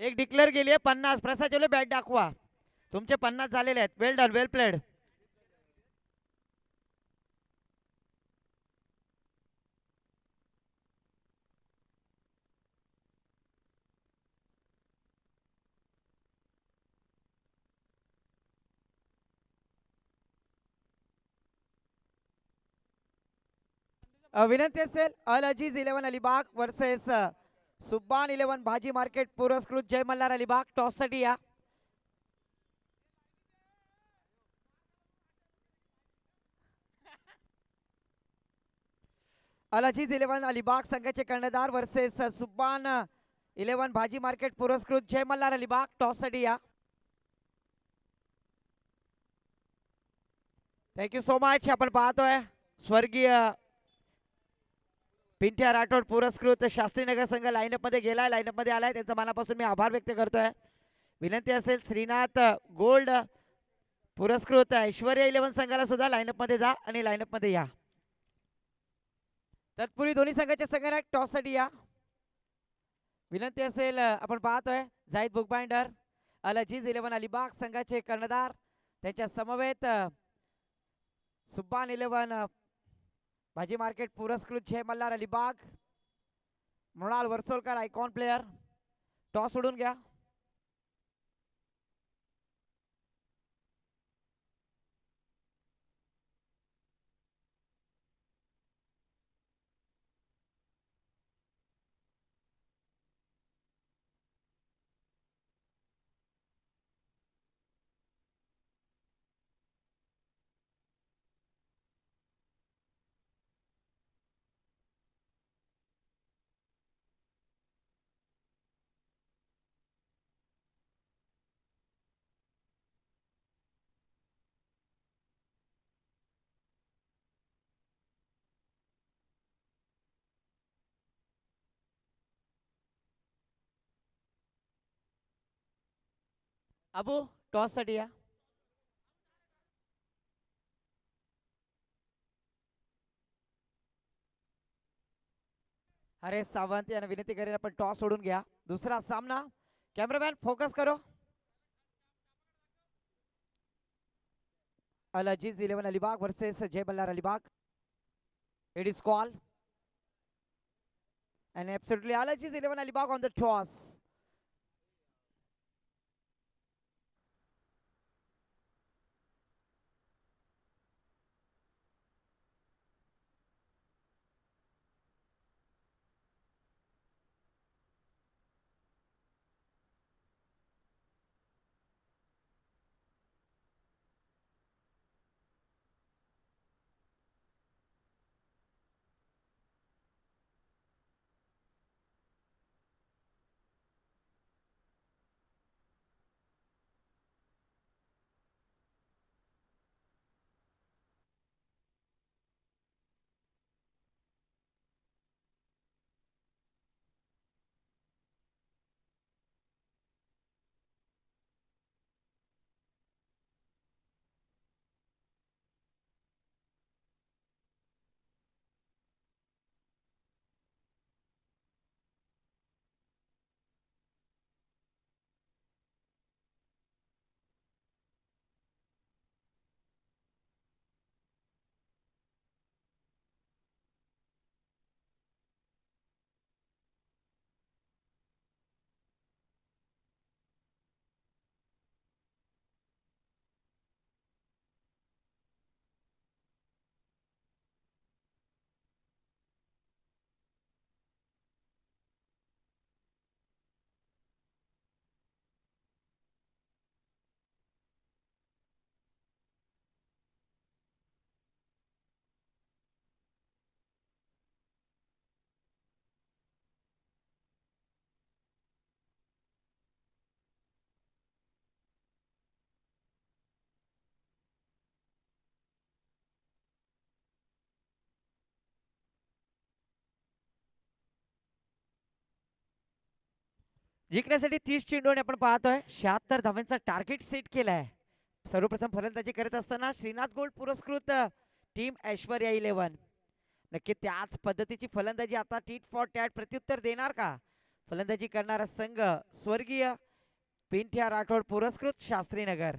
एक डिक्लेअर केली आहे 50. प्रसाद चेवले बॅट दाखवा. तुमचे 50 झालेले आहेत. वेल डन, वेल प्लेड. विनंती असेल अल अजीज 11 अलिबाग वर्सेस सुब्बान 11 भाजी मार्केट पुरस्कृत जय मल्हार अलिबाग. टॉस साठी या. अल अजीज 11 अलिबाग संघाचे कर्णधार वर्सेस सुब्बान 11 भाजी मार्केट पुरस्कृत जय मल्हार अलिबाग. टॉस साठी या. Thank you so much. आपण पाहतोय स्वर्गीय पिंट्या राठोड पुरस्कृत शास्त्रीनगर संघ लाईनअप मध्ये गेलाय, लाईनअप मध्ये आलाय. त्यांचा मनापासून मी आभार व्यक्त करतोय. विनंती असेल श्रीनाथ गोल्ड पुरस्कृत ऐश्वर्या 11 संघाला सुद्धा लाईनअप मध्ये जा आणि लाईनअप मध्ये या. तत्पूर्वी दोन्ही संघाचे संघनायक टॉस साठी या. विनंती असेल आपण पाहतोय जाहिद बुकबाइंडर अल अजीज 11 अलिबाग संघाचे कर्णधार, त्यांच्या समवेत सुब्बान 11 भाजी मार्केट पुरस्कृत Jai Malhar Alibag Mrunal Varsolkar icon player. Toss उडून घ्या. अबू टॉस साठी या. अरे सावंत यांना विनंती करेन आपण टॉस सोडून घ्या. दुसरा सामना. कॅमेरामॅन फोकस करो. Al Aziz 11 Alibag versus Jai Ballar Alibag. It is call and absolutely Al Aziz 11 Alibag on the toss. जिंकण्यासाठी 30 चेंडूने आपण पाहतोय 76 धावांचा टार्गेट सेट केलाय. सर्वप्रथम फलंदाजी करत असताना श्रीनाथ गोल्ड पुरस्कृत टीम ऐश्वर्या 11. नक्की त्याच पद्धतीची फलंदाजी आता टीट फॉर टॅट प्रत्युत्तर देणार का? फलंदाजी करणारा संघ स्वर्गीय पिंट्या राठोड पुरस्कृत शास्त्रीनगर.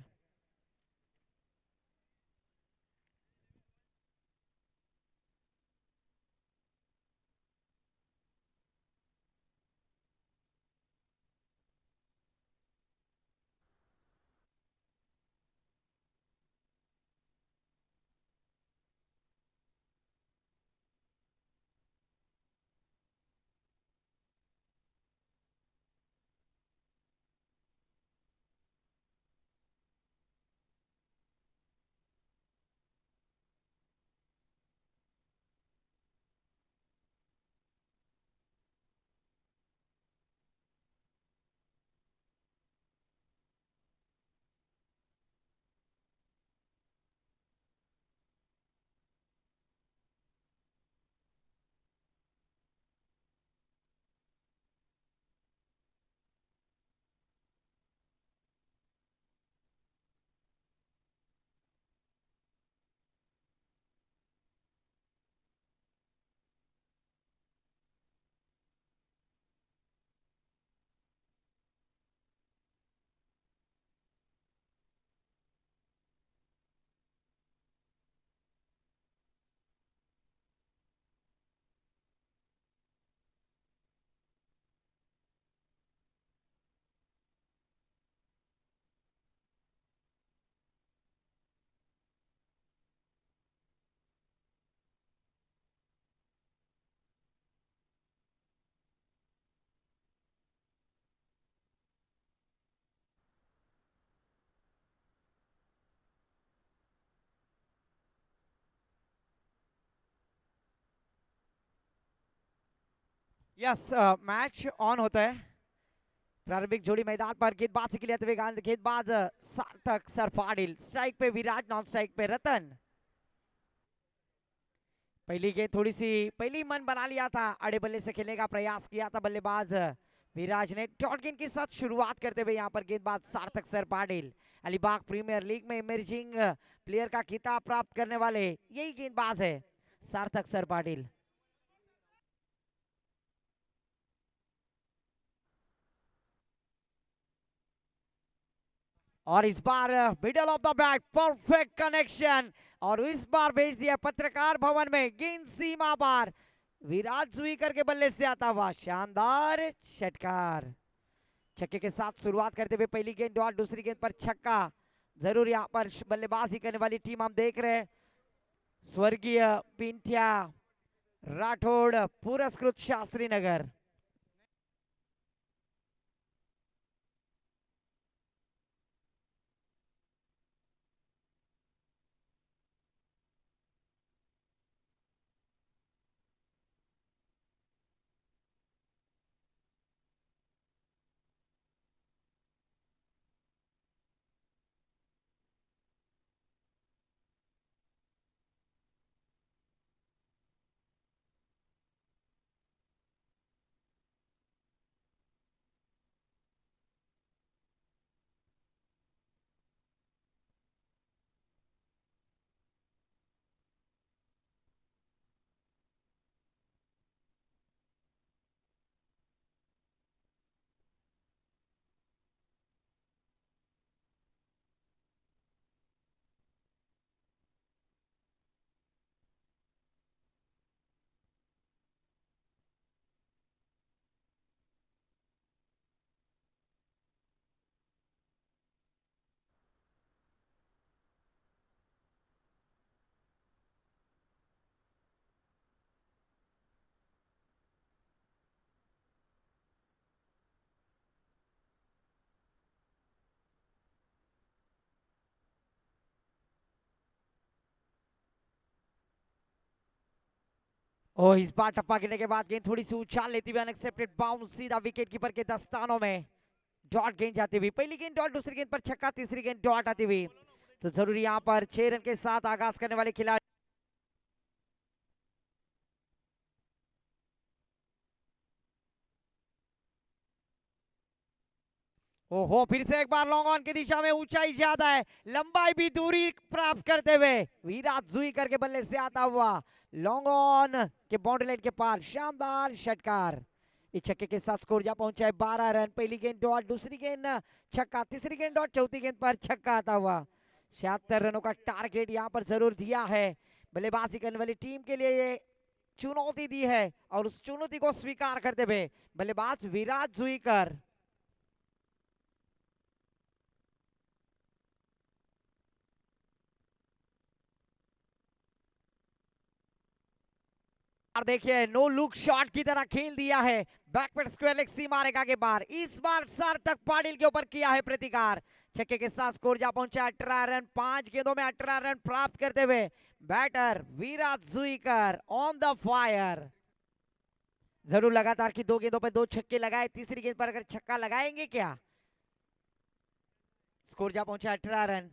यस मैच ऑन होता है. प्रारंभिक जोड़ी मैदान पर गेंदबाज के लिए गेंदबाज सार्थक सर पाटिल. स्ट्राइक पे विराज, नॉन स्ट्राइक पे रतन. पहली गेंद थोड़ी सी पहली मन बना लिया था, अड़े बल्ले से खेलने का प्रयास किया था बल्लेबाज विराज ने. डॉट गेंद के साथ शुरुआत करते हुए यहाँ पर गेंदबाज Sarthak sir Patil. Alibag premier league में इमर्जिंग प्लेयर का खिताब प्राप्त करने वाले यही गेंदबाज है सार्थक सर पाटिल. और इस बार middle of the bat perfect connection, और इस बार भेज दिया पत्रकार भवन में, गेंद सीमा पार, विराट जुईकर के बल्ले से आता हुआ शानदार षटकार। छक्के के साथ शुरुआत करते हुए पहली गेंद डॉट, दूसरी गेंद पर छक्का। जरूर यहाँ पर बल्लेबाजी करने वाली टीम हम देख रहे हैं, स्वर्गीय पिंठिया राठौड़ पुरस्कृत शास्त्री नगर। और इस बार टप्पा गिरने के बाद गेंद थोड़ी सी उछाल लेती हुई अनएक्सेप्टेड बाउंस सीधा विकेट कीपर के दस्तानों में, डॉट गेंद जाती हुई, पहली गेंद डॉट, दूसरी गेंद पर छक्का, तीसरी गेंद डॉट आती हुई। तो जरूरी यहाँ पर 6 रन के साथ आगाज करने वाले खिलाड़ी। ओहो, फिर से एक बार लॉन्ग ऑन की दिशा में, ऊंचाई ज्यादा है, लंबाई भी दूरी प्राप्त करते हुए विराट जुईकर के बल्ले से आता हुआ लॉन्ग ऑन के बाउंड्री लाइन के पार शानदार षटकार। इस छक्के के साथ स्कोर जा पहुंचा है 12 रन, पहली गेंद डॉट, दूसरी गेंद छक्का, तीसरी गेंद डॉट, चौथी गेंद पर छक्का आता हुआ। 76 रनों का टारगेट यहाँ पर जरूर दिया है, बल्लेबाजी करने वाली टीम के लिए ये चुनौती दी है, और उस चुनौती को स्वीकार करते हुए बल्लेबाज विराट जुईकर। देखिए नो लुक शॉट की तरह खेल दिया है, बैकवर्ड स्क्वायर लेग सी मारेगा के बार, इस बार सार्थक पाटिल के ऊपर किया है प्रतिकार। छक्के के साथ स्कोर जा पहुंचा 18 रन, 5 गेंदों में 18 रन प्राप्त करते हुए batter Virat Juikar on the fire. जरूर लगातार की 2 गेंदों पर 2 छक्के लगाए, तीसरी गेंद पर अगर छक्का लगाएंगे क्या? स्कोर जा पहुंचा 18 रन।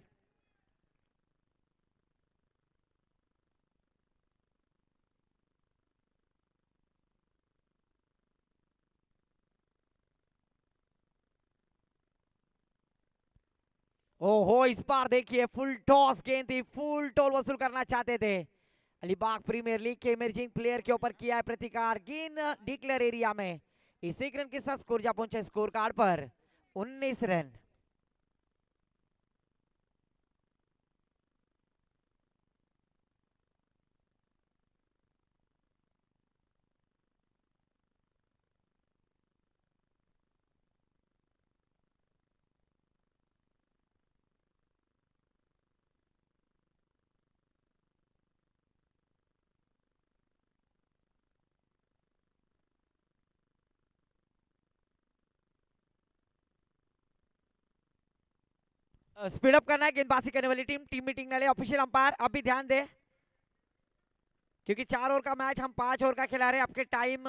ओहो, इस बार देखिए फुल टॉस गेंद थी, फुल टॉल वसूल करना चाहते थे, अलीबाग प्रीमियर लीग के इमर्जिंग प्लेयर के ऊपर किया है प्रतिकार, गेंद डिक्लेयर एरिया में। इस एक रन के साथ स्कोर जा पहुंचा स्कोर कार्ड पर 19 रन। स्पीड अप करना है गेंदबाजी करने वाली टीम, टीम मीटिंग ना ले, ऑफिशियल अंपायर अब भी ध्यान दे, क्योंकि 4 ओवर का मैच हम 5 ओवर का खिला रहे हैं, आपके टाइम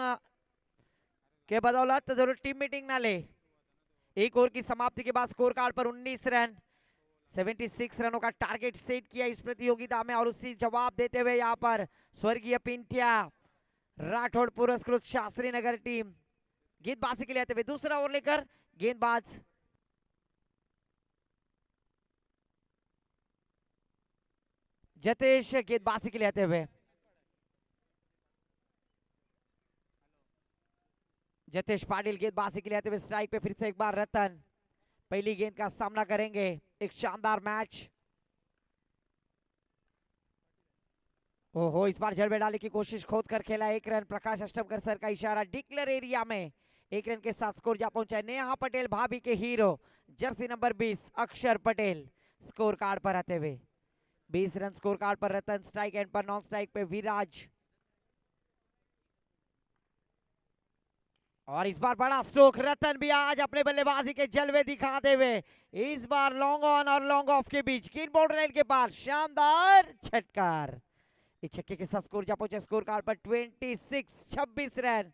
के बदौलत तो जरूर टीम मीटिंग ना ले। एक ओवर की समाप्ति के बाद स्कोर कार्ड पर 19 रन, 76 रनों का टारगेट सेट किया इस प्रतियोगिता में, और उसी जवाब देते हुए यहाँ पर स्वर्गीय पिंटिया राठौड़ पुरस्कृत शास्त्री नगर टीम गेंदबाजी के लिए आते हुए दूसरा ओवर लेकर, गेंदबाज जतेश गेंदबाजी के लिए आते हुए, जतेश पाटिल गेंदबाजी के लिए आते हुए स्ट्राइक पे फिर से एक बार रतन, पहली गेंद का सामना करेंगे। एक शानदार मैच। ओहो, इस बार जड़ में डालने की कोशिश खोद कर खेला। 1 रन। प्रकाश अष्टमकर सर का इशारा। डिक्लेयर एरिया में 1 रन के साथ स्कोर जा पहुंचा है। नेहा पटेल भाभी के हीरो जर्सी नंबर 20 अक्षर पटेल स्कोर कार्ड पर आते हुए। 20 रन स्कोर कार्ड पर। रतन स्ट्राइक एंड पर, नॉन स्ट्राइक पे विराज। और इस बार बड़ा स्ट्रोक। रतन भी आज अपने बल्लेबाजी के जलवे दिखाते हुए। इस बार लॉन्ग ऑन और लॉन्ग ऑफ के बीच ग्रीन बाउंड्री लाइन के पार शानदार छटकार। इस छक्के के साथ स्कोर जा पहुंचे स्कोर कार्ड पर 26 रन।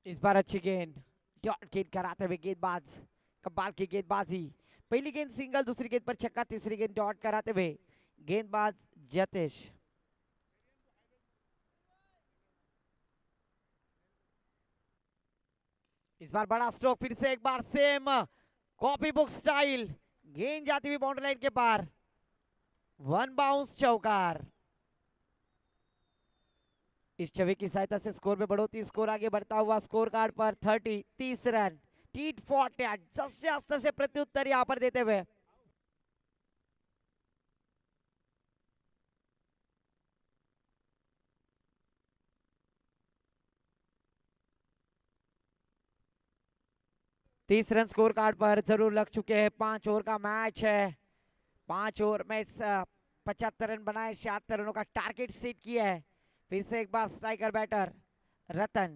इस बार अच्छी गेंद। डॉट गेंद कराते हुए गेंदबाज। कमाल की गेंदबाजी। पहली गेंद सिंगल, दूसरी गेंद पर छक्का, तीसरी गेंद डॉट कराते हुए गेंदबाज जतेश। इस बार बड़ा स्ट्रोक। फिर से एक बार सेम कॉपी बुक स्टाइल। गेंद जाती हुई बाउंड्री लाइन के पार। 1 बाउंस चौकार। इस छवि की सहायता से स्कोर में बढ़ोतरी। स्कोर आगे बढ़ता हुआ स्कोर कार्ड पर 30 रन। टीट फॉट अस्त्र से प्रत्युत्तर यहां पर देते हुए। तीस रन स्कोर कार्ड पर जरूर लग चुके हैं। 5 ओवर का मैच है। 5 ओवर में 75 रन बनाए। 76 रनों का टारगेट सेट किया है। फिर से एक बार स्ट्राइकर बैटर रतन।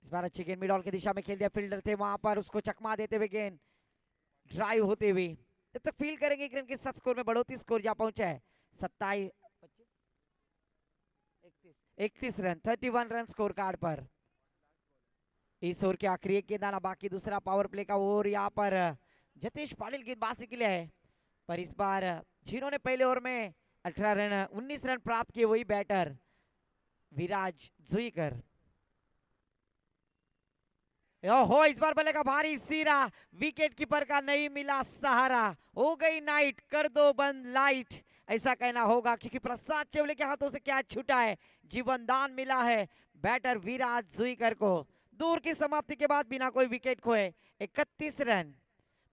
इस बार अच्छी गेंद मिड ऑन की दिशा में खेल दिया। फील्डर थे वहां पर, उसको चकमा देते हुए गेंद ड्राइव होते हुए। जब तक फील्ड करेंगे 1 रन के साथ स्कोर में बढ़ोतरी। स्कोर जा पहुंचा है 27 31 रन। 31 रन स्कोर कार्ड पर। इस ओवर के आखिरी एक गेंद आना बाकी। दूसरा पावर प्ले का ओवर यहाँ पर जतेश पाटिल गेंदबाजी के लिए है। पर इस बार जिन्होंने पहले ओवर में 18 रन 19 रन प्राप्त किए वही बैटर विराज जुईकर। ओहो, इस बार बल्ले का भारी सीरा। विकेट कीपर का नहीं मिला सहारा। हो गई नाइट। कर दो बंद लाइट, ऐसा कहना होगा, क्योंकि प्रसाद चेवले के हाथों से क्या छूटा है। जीवन दान मिला है बैटर विराज जुईकर को। दूर की समाप्ति के बाद बिना कोई विकेट खोए 31 रन।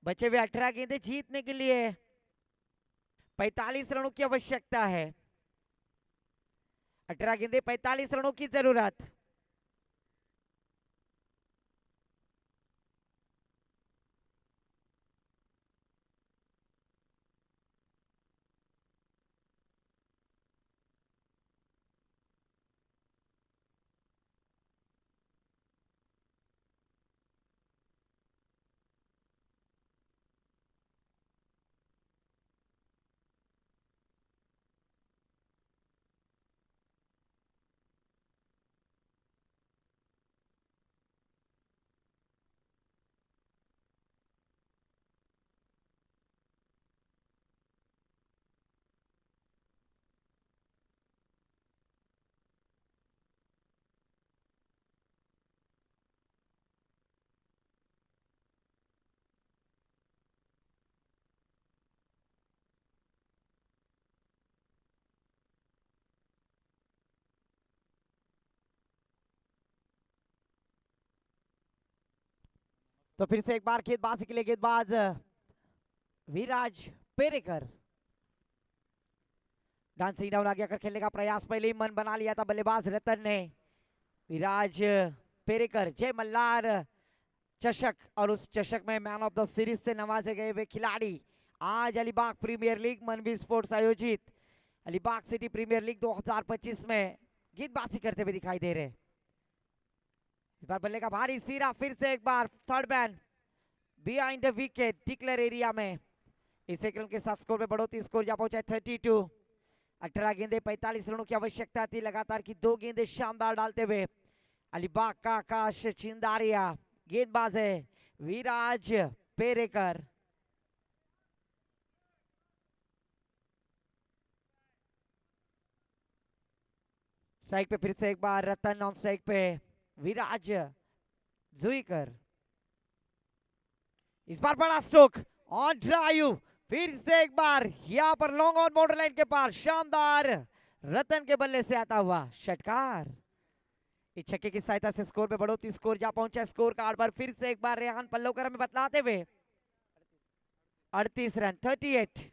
बचे हुए 18 गेंदें जीतने के लिए 45 रनों की आवश्यकता है। 18 गेंदें 45 रनों की जरूरत। तो फिर से एक बार गेंदबाजी के लिए गेंदबाज विराज पेरेकर। डांसिंग डाउन आगे आकर खेलने का प्रयास पहले ही मन बना लिया था बल्लेबाज रतन ने। विराज पेरेकर जय मल्हार चषक और उस चषक में मैन ऑफ द सीरीज से नवाजे गए हुए खिलाड़ी आज अलीबाग प्रीमियर लीग मनवी स्पोर्ट्स आयोजित अलीबाग सिटी प्रीमियर लीग 2025 में गेंदबाजी करते हुए दिखाई दे रहे। इस बार बल्ले का भारी सीरा। फिर से एक बार third man behind the wicket declare area में। इस एक रन के साथ स्कोर में बढ़ोतरी। स्कोर जा पहुंचा 32। 18 गेंदे 45 रनों की आवश्यकता थी। लगातार की 2 गेंदे शानदार डालते हुए अलीबाग का आकाश चिंदारिया गेंदबाज है विराज पेरेकर। स्ट्राइक पे फिर से एक बार रतन, ऑन स्ट्राइक पे विराज जुईकर। इस बार बड़ा स्ट्रोक ऑन ड्राइव, फिर से एक बार यहां पर लॉन्ग ऑन बॉर्डर लाइन के पार शानदार रतन के बल्ले से आता हुआ षटकार। इस छक्के की सहायता से स्कोर में बढ़ोतरी, स्कोर जा पहुंचा स्कोर कार्ड पर फिर से एक बार रेहान पल्लवकर में बतलाते हुए 38 रन 38।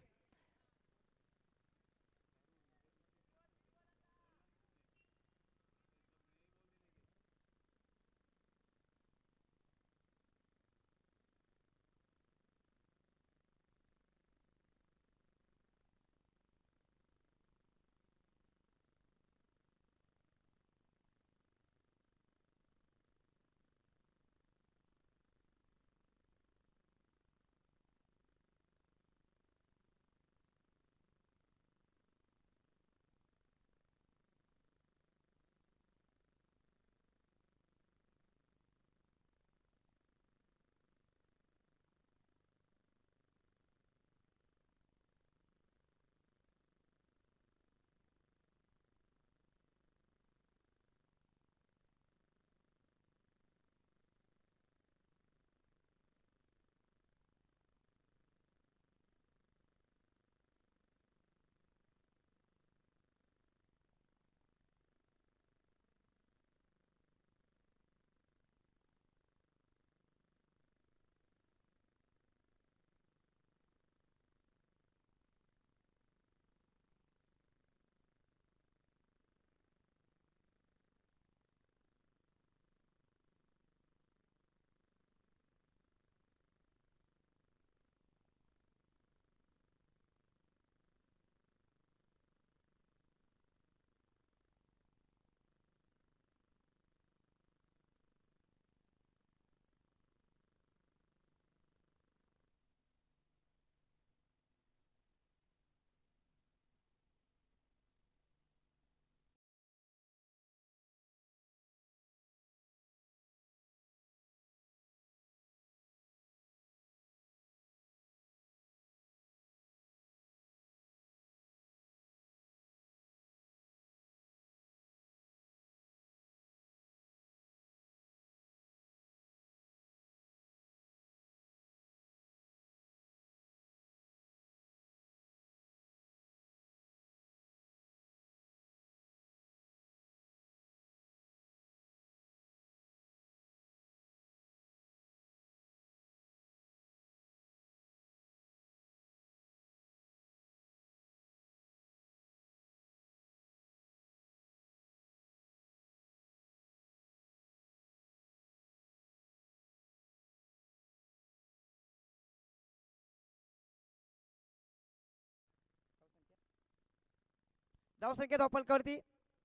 दाव संख्या दोपल कर दी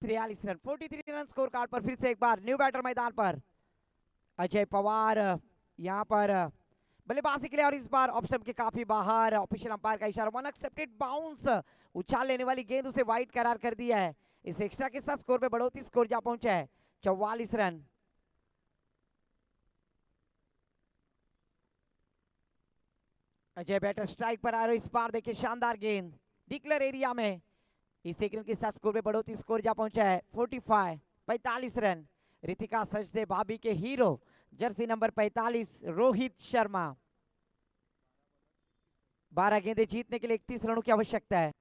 43 रन 43 रन स्कोर कार्ड पर फिर से एक बार न्यू बैटर मैदान पर अजय पवार यहां पर बल्लेबाजी के लिए और इस बार ऑप्शन के काफी बाहर। ऑफिशियल अंपायर का इशारा, वन एक्सेप्टेड बाउंस, उछाल लेने वाली गेंद उसे वाइड करार कर दिया है। इस एक्स्ट्रा के साथ स्कोर में बढ़ोतरी, स्कोर जा पहुंचा है 44 रन। अजय बैटर स्ट्राइक पर आ रहे, इस बार देखिए शानदार गेंद डिक्लेयर एरिया में। इस सेकंड के साथ स्कोर में बढ़ोतरी, स्कोर जा पहुंचा है 45 रन। रितिका सचदे भाभी के hero jersey number 45 Rohit Sharma. 12 गेंदे जीतने के लिए 31 रनों की आवश्यकता है।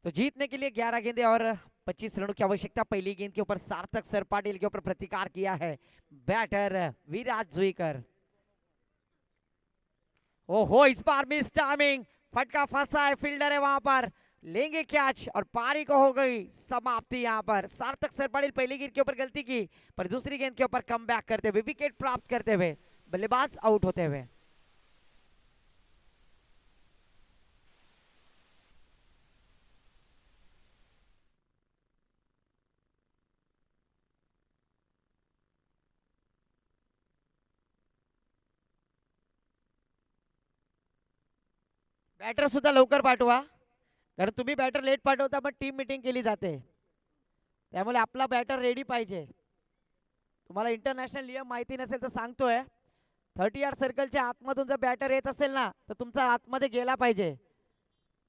तो जीतने के लिए 11 गेंदे और 25 रनों की आवश्यकता। पहली गेंद के ऊपर सार्थक सर पाटिल के ऊपर प्रतिकार किया है बैटर विराट जुईकर। ओहो, इस बार मिस टाइमिंग, फटका फंसा है, फील्डर है वहां पर, लेंगे कैच और पारी को हो गई समाप्ति। यहां पर सार्थक सर पाटिल पहली गेंद के ऊपर गलती की, पर दूसरी गेंद के ऊपर कम बैक करते हुए विकेट प्राप्त करते हुए बल्लेबाज आउट होते हुए। बॅटर सुद्धा लवकर पाठवा, कारण तुम्ही बॅटर लेट पाठवता पण टीम मीटिंग केली जाते, त्यामुळे आपला बॅटर रेडी पाहिजे. तुम्हाला इंटरनॅशनल नियम माहिती नसेल तर सांगतोय, 30 यार्ड सर्कलच्या आतमधून जर बॅटर येत असेल ना तर तुमचा आतमध्ये गेला पाहिजे.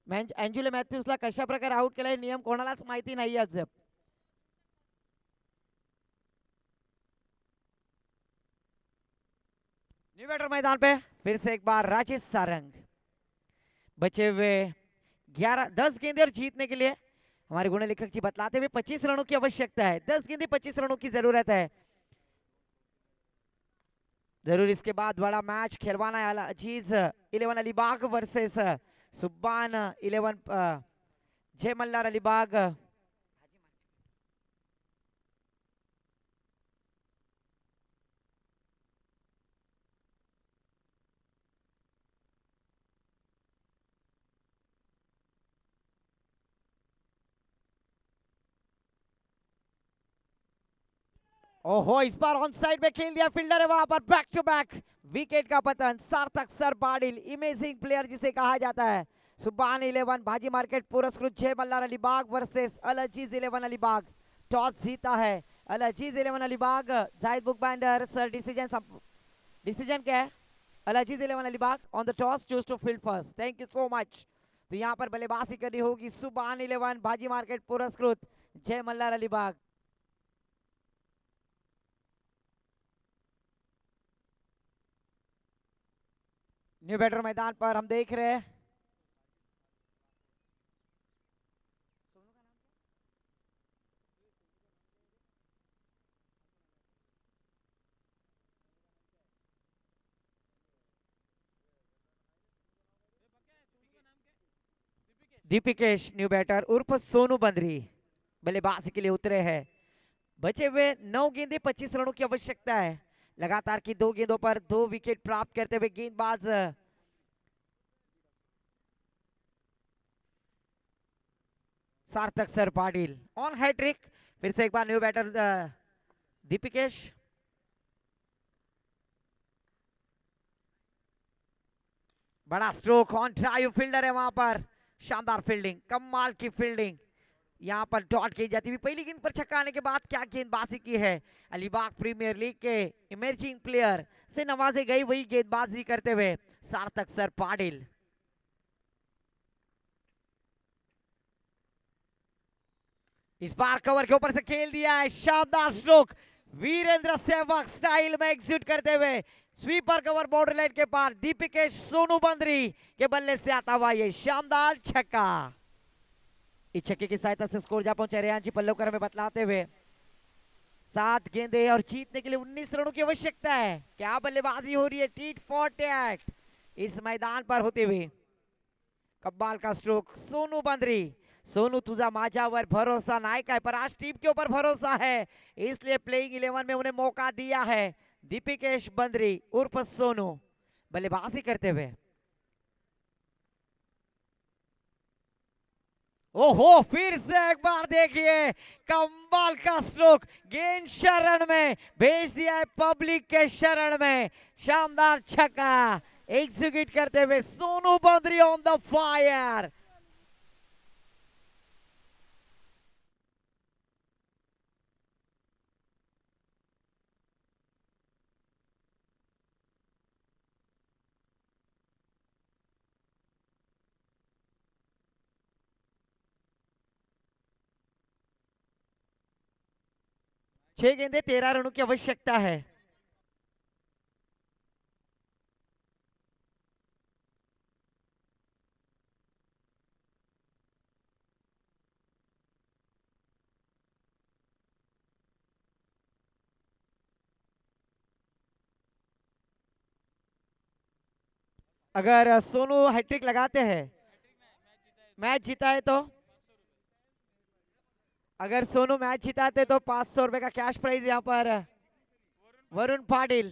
अँजुले मॅथ्यूजला कशा प्रकारे आउट केलाय नियम कोणालाच माहिती नाही अजून. न्यू बैटर मैदान पे फिर से एक बार राजेश सारंग। बचे हुए 10 गेंदे और जीतने के लिए हमारे गुण लेखक जी बतलाते हुए 25 रनों की आवश्यकता है। 10 गेंदे 25 रनों की जरूरत है। जरूर इसके बाद बड़ा मैच खिलवाना है। अजीज 11 अलीबाग वर्सेस सुब्बान 11 जय मल्लार अलीबाग। ओहो, इस बार ऑन साइड में खेल दिया, फील्डर है वहां पर, बैक टू बैक विकेट का पतन। Sarthak sir Patil emerging player जिसे कहा जाता है। सुबान 11 भाजी मार्केट पुरस्कृत जय मल्लार अलीबाग वर्सेस अल अजीज 11 अलीबाग। टॉस जीता है Al Aziz 11 Alibag. Zahid book binder sir, decision क्या है? Al Aziz 11 Alibag on the toss choose to field first. Thank you so much. तो यहाँ पर बल्लेबाजी करनी होगी सुबान 11 भाजी मार्केट पुरस्कृत जय मल्लार अलीबाग। न्यू बैटर मैदान पर हम देख रहे हैं दीपिकेश, न्यू बैटर उर्फ सोनू बंदरी बल्लेबाजी के लिए उतरे हैं। बचे हुए 9 गेंदे 25 रनों की आवश्यकता है। लगातार की 2 गेंदों पर 2 विकेट प्राप्त करते हुए गेंदबाज Sarthak sir Patil on hat trick. फिर से एक बार न्यू बैटर दीपिकेश। बड़ा स्ट्रोक ऑन ड्राइव, फील्डर है वहां पर, शानदार फील्डिंग, कमाल की फील्डिंग। यहाँ पर डॉट की जाती हुई पहली गेंद पर छक्का आने के बाद क्या गेंदबाजी की है। अलीबाग प्रीमियर लीग के इमर्जिंग प्लेयर से नवाजे गई वही गेंदबाजी करते हुए सार्थक सर पाटिल। इस बार कवर के ऊपर से खेल दिया है, शानदार स्ट्रोक, वीरेंद्र सहवाग स्टाइल में एग्जिट करते हुए स्वीपर कवर बॉर्डर लाइन के पार दीपिकेश सोनू बंदरी के बल्ले से आता हुआ ये शानदार छक्का। इस छक्के की सहायता से स्कोर जा पहुंचे रेयांची पल्लवकर में बतलाते हुए 7 गेंदे और जीतने के लिए 19 रनों की आवश्यकता है। क्या बल्लेबाजी हो रही है टीट फॉर टैट इस मैदान पर होते हुए। कब्बाल का स्ट्रोक सोनू बंदरी। सोनू तुझा माझ्यावर भरोसा नाही काय, पर आज टीम के ऊपर भरोसा है, इसलिए प्लेइंग 11 में उन्हें मौका दिया है। दीपिकेश बंदरी उर्फ सोनू बल्लेबाजी करते हुए। ओहो, फिर से एक बार देखिए, कमाल का स्ट्रोक, गेंद शरण में भेज दिया है, पब्लिक के शरण में, शानदार छक्का एग्जीक्यूट करते हुए सोनू बंदरी ऑन द फायर। छह गेंदे 13 रनों की आवश्यकता है। अगर सोनू हैट्रिक लगाते हैं, मैच जीता है तो, अगर सोनू मैच जिताते तो 500 रुपए का कैश प्राइज यहाँ पर वरुण पाटिल,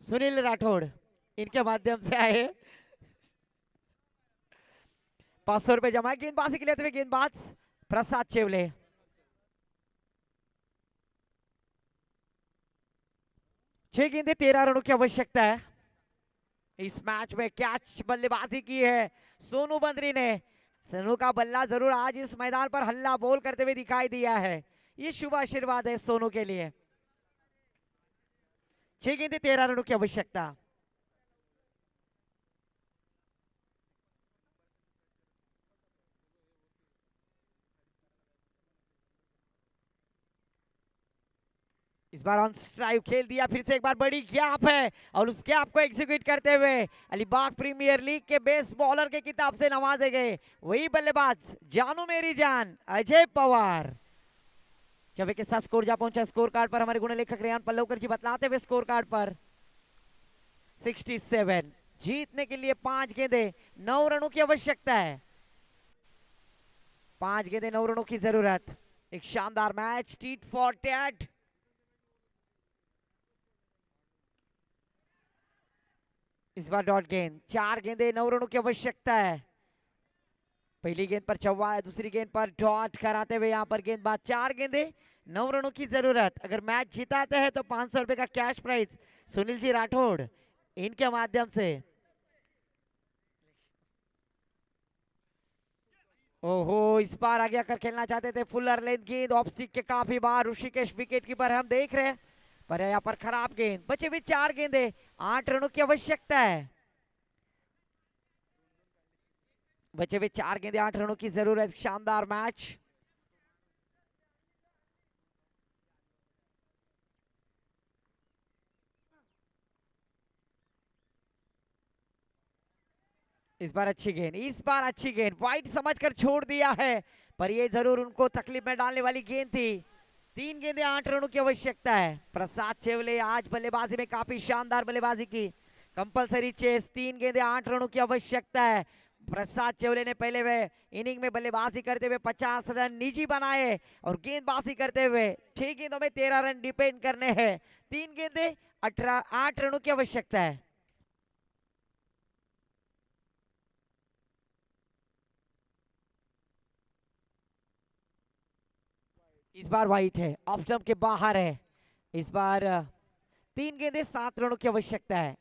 सुनील राठौड़ इनके माध्यम से आए। 500 रुपए जमा। गेंदबाजी के लिए गेंदबाज प्रसाद चेवले। छह गेंदे 13 रनों की आवश्यकता है। इस मैच में कैच बल्लेबाजी की है सोनू बंदरी ने। सोनू का बल्ला जरूर आज इस मैदान पर हल्ला बोल करते हुए दिखाई दिया है। ये शुभ आशीर्वाद है सोनू के लिए। 6 गेंदे 13 रनों की आवश्यकता। इस बार ऑन स्ट्राइक खेल दिया, फिर से एक बार बड़ी गैप है और उस गैप को एग्जीक्यूट करते हुए अलीबाग प्रीमियर लीग के बेस्ट बॉलर के किताब से नवाजे गए वही बल्लेबाज जानू मेरी जान अजय पवार। जब के साथ स्कोर जा पहुंचा स्कोर कार्ड पर हमारे गुण लेखक रेहान पल्लवकर जी बतलाते हुए स्कोर कार्ड पर 67। जीतने के लिए 5 गेंदे 9 रनों की आवश्यकता है। 5 गेंदे 9 रनों की जरूरत। एक शानदार match tit for tat. Is bar dot गेंद। 4 गेंदे 9 रनों की आवश्यकता है। पहली गेंद पर चौवा है, दूसरी गेंद पर डॉट कराते हुए यहाँ पर गेंदबाज। 4 गेंदे 9 रनों की जरूरत। अगर मैच जिताते हैं तो 500 रुपए का कैश प्राइज सुनील जी राठौड़ इनके माध्यम से। ओहो, इस बार आगे आकर खेलना चाहते थे फुलर लेंथ गेंद ऑफ स्टिक के काफी बार ऋषिकेश विकेट कीपर हम देख रहे हैं, पर यहाँ पर खराब गेंद। बचे भी 4 गेंदे 8 रनों की आवश्यकता है। बचे हुए 4 गेंदे 8 रनों की जरूरत। शानदार मैच। इस बार अच्छी गेंद, इस बार अच्छी गेंद वाइट समझकर छोड़ दिया है, पर ये जरूर उनको तकलीफ में डालने वाली गेंद थी। 3 गेंदे 8 रनों की आवश्यकता है। प्रसाद चेवले आज बल्लेबाजी में काफी शानदार बल्लेबाजी की। Compulsory chess. 3 गेंदे 8 रनों की आवश्यकता है। प्रसाद चेवले ने पहले वे इनिंग में बल्लेबाजी करते हुए 50 रन निजी बनाए और गेंदबाजी करते हुए 6 गेंदों में 13 रन डिपेंड करने हैं। 3 गेंदे 8 रनों की आवश्यकता है। इस बार वाइट है, ऑफ स्टंप के बाहर है। इस बार 3 गेंदे 7 रनों की आवश्यकता है।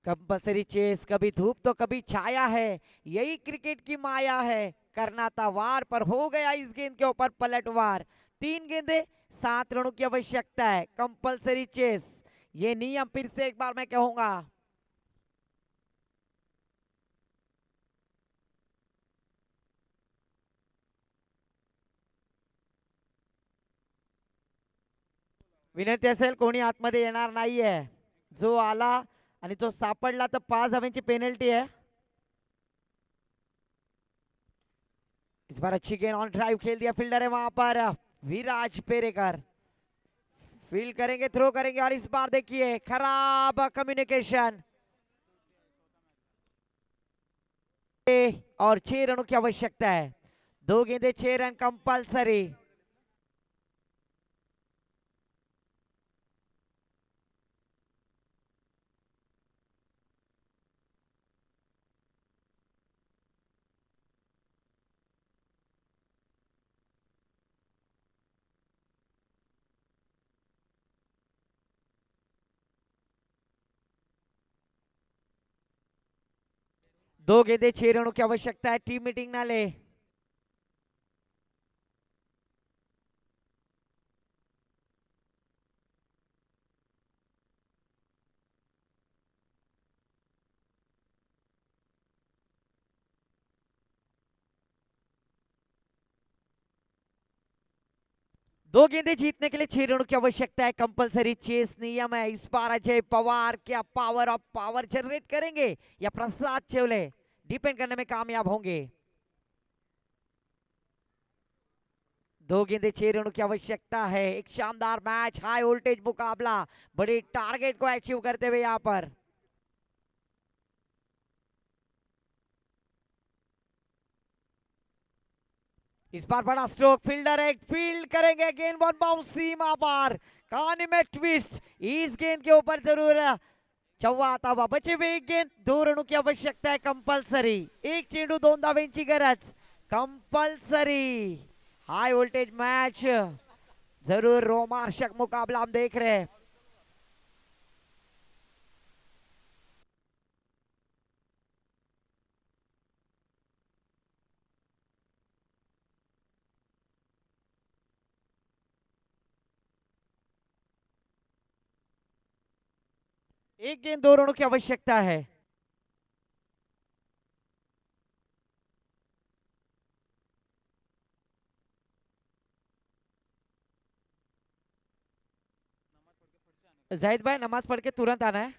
Compulsory chess. कभी धूप तो कभी छाया है, यही क्रिकेट की माया है। करना था वार, पर हो गया इस गेंद के ऊपर पलटवार। 3 गेंदे 7 रनों की आवश्यकता है। कंपलसरी चेस, ये नियम फिर से एक बार मैं कहूंगा। विनंती असेल कोणी आतमध्ये येणार नाहीये, जो आला आणि जो सापडला तर 5 धावांची पेनल्टी है। इस बार अच्छी गेंद ऑन ड्राइव खेल दिया, फील्डर है वहां पर विराज पेरेकर। फील्ड करेंगे, थ्रो करेंगे और इस बार देखिए खराब कम्युनिकेशन। और 6 रनों की आवश्यकता है। 2 गेंदे 6 रन कंपलसरी। दो गेंदे 6 रनों की आवश्यकता है। टीम मीटिंग ना ले। दो गेंदे जीतने के लिए 6 रनों की आवश्यकता है। कंपलसरी चेस नियम है। इस बार अजय पवार क्या पावर ऑफ पावर जनरेट करेंगे या प्रसाद चेवले डिपेंड करने में कामयाब होंगे। दो गेंदे 6 रनों की आवश्यकता है। एक शानदार मैच, हाई वोल्टेज मुकाबला, बड़े टारगेट को अचीव करते हुए यहाँ पर। इस बार बड़ा स्ट्रोक, फील्डर एक फील्ड करेंगे, गेंद बॉल बाउंस सीमा पार, कहानी में ट्विस्ट। इस गेंद के ऊपर जरूर चौवा आता हुआ, बचे हुए एक गेंद, 2 रनों की आवश्यकता है कंपल्सरी। एक चेंडू 2 धावांची गरज कंपल्सरी। हाई वोल्टेज मैच, जरूर रोमांचक मुकाबला हम देख रहे हैं। एक गेंद 2 रनों की आवश्यकता है। जाहिद भाई नमाज पढ़ के तुरंत आना है।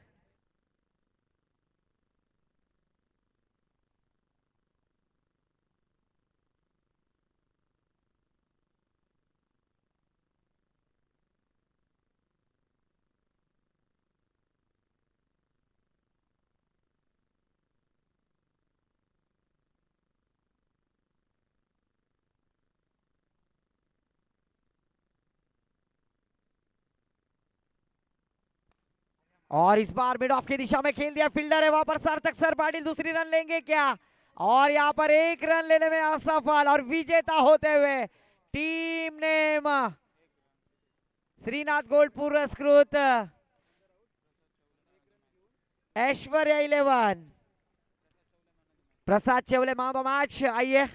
और इस बार मिड ऑफ की दिशा में खेल दिया, फील्डर है वहां पर सार्थक सर पाटिल, दूसरी रन लेंगे क्या? और यहाँ पर एक रन लेने में असफल और विजेता होते हुए टीम नेम श्रीनाथ गोल्ड पुरस्कृत ऐश्वर्या 11। प्रसाद चेवले मैन ऑफ द मैच। आइए